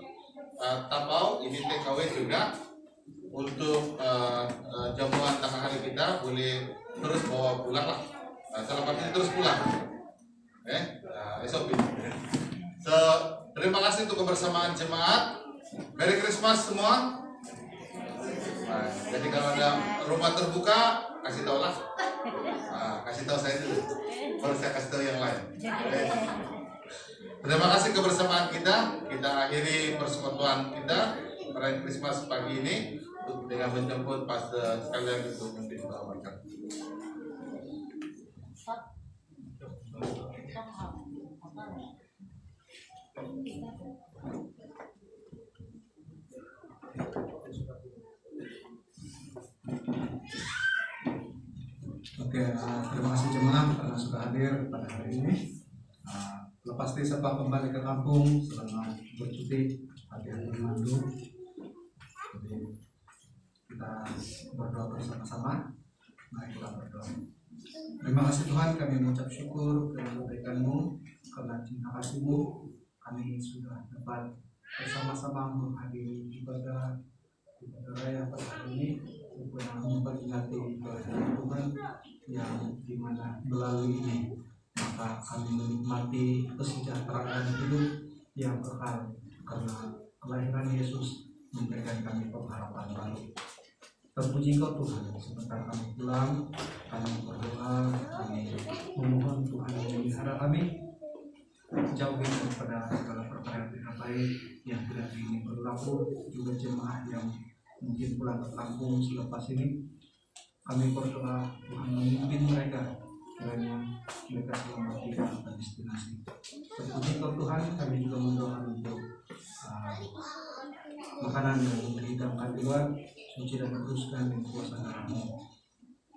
tapau, ini TKW juga untuk jamuan tengah hari kita, boleh terus bawa pulang lah. Selepas ini terus pulang. SOP. So, terima kasih untuk kebersamaan jemaat. Merry Christmas semua. Nah, jadi kalau ada rumah terbuka, kasih tahu lah. Kasih tahu saya dulu, baru saya kasih tahu yang lain. Terima kasih kebersamaan kita. Kita akhiri persekutuan kita perayaan Christmas pagi ini dengan menjemput pastor sekalian untuk memimpin doa berkat. Oke, terima kasih jemaah karena sudah hadir pada hari ini. Lepas disapa kembali ke kampung selama bercuti hati-hati mandu. Jadi kita berdoa bersama-sama. Mari kita berdoa. Terima kasih Tuhan, kami mengucap syukur karena kebaikan-Mu, karena cinta kasih-Mu, kami sudah dapat bersama-sama menghadiri ibadah raya pada hari ini, untuk memperingati kehadiran Tuhan yang dimana melalui ini maka kami menikmati kesejahteraan hidup yang kekal karena kelahiran Yesus memberikan kami pengharapan baru. Terpuji Kau Tuhan, sebentar kami pulang, kami berdoa, kami memohon Tuhan yang memelihara kami, jauhi daripada segala perkara yang tidak baik yang tidak ingin berlaku, juga jemaah yang mungkin pulang ke kampung selepas ini. Kami berdoa Tuhan memimpin mereka, kiranya mereka selamat di dalam destinasi. Terpuji Kau Tuhan, kami juga mendoakan untuk makanan yang dihidangkan di luar, suci dan kuduskan dengan kuasa darah-Mu.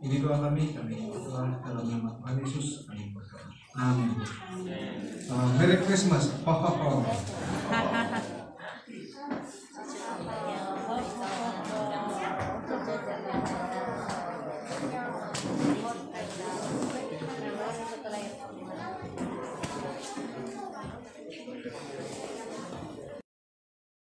Ini doa kami berdoa dalam nama Tuhan Yesus, kami berdoa. Amin. Merry Christmas. Ho ho ho.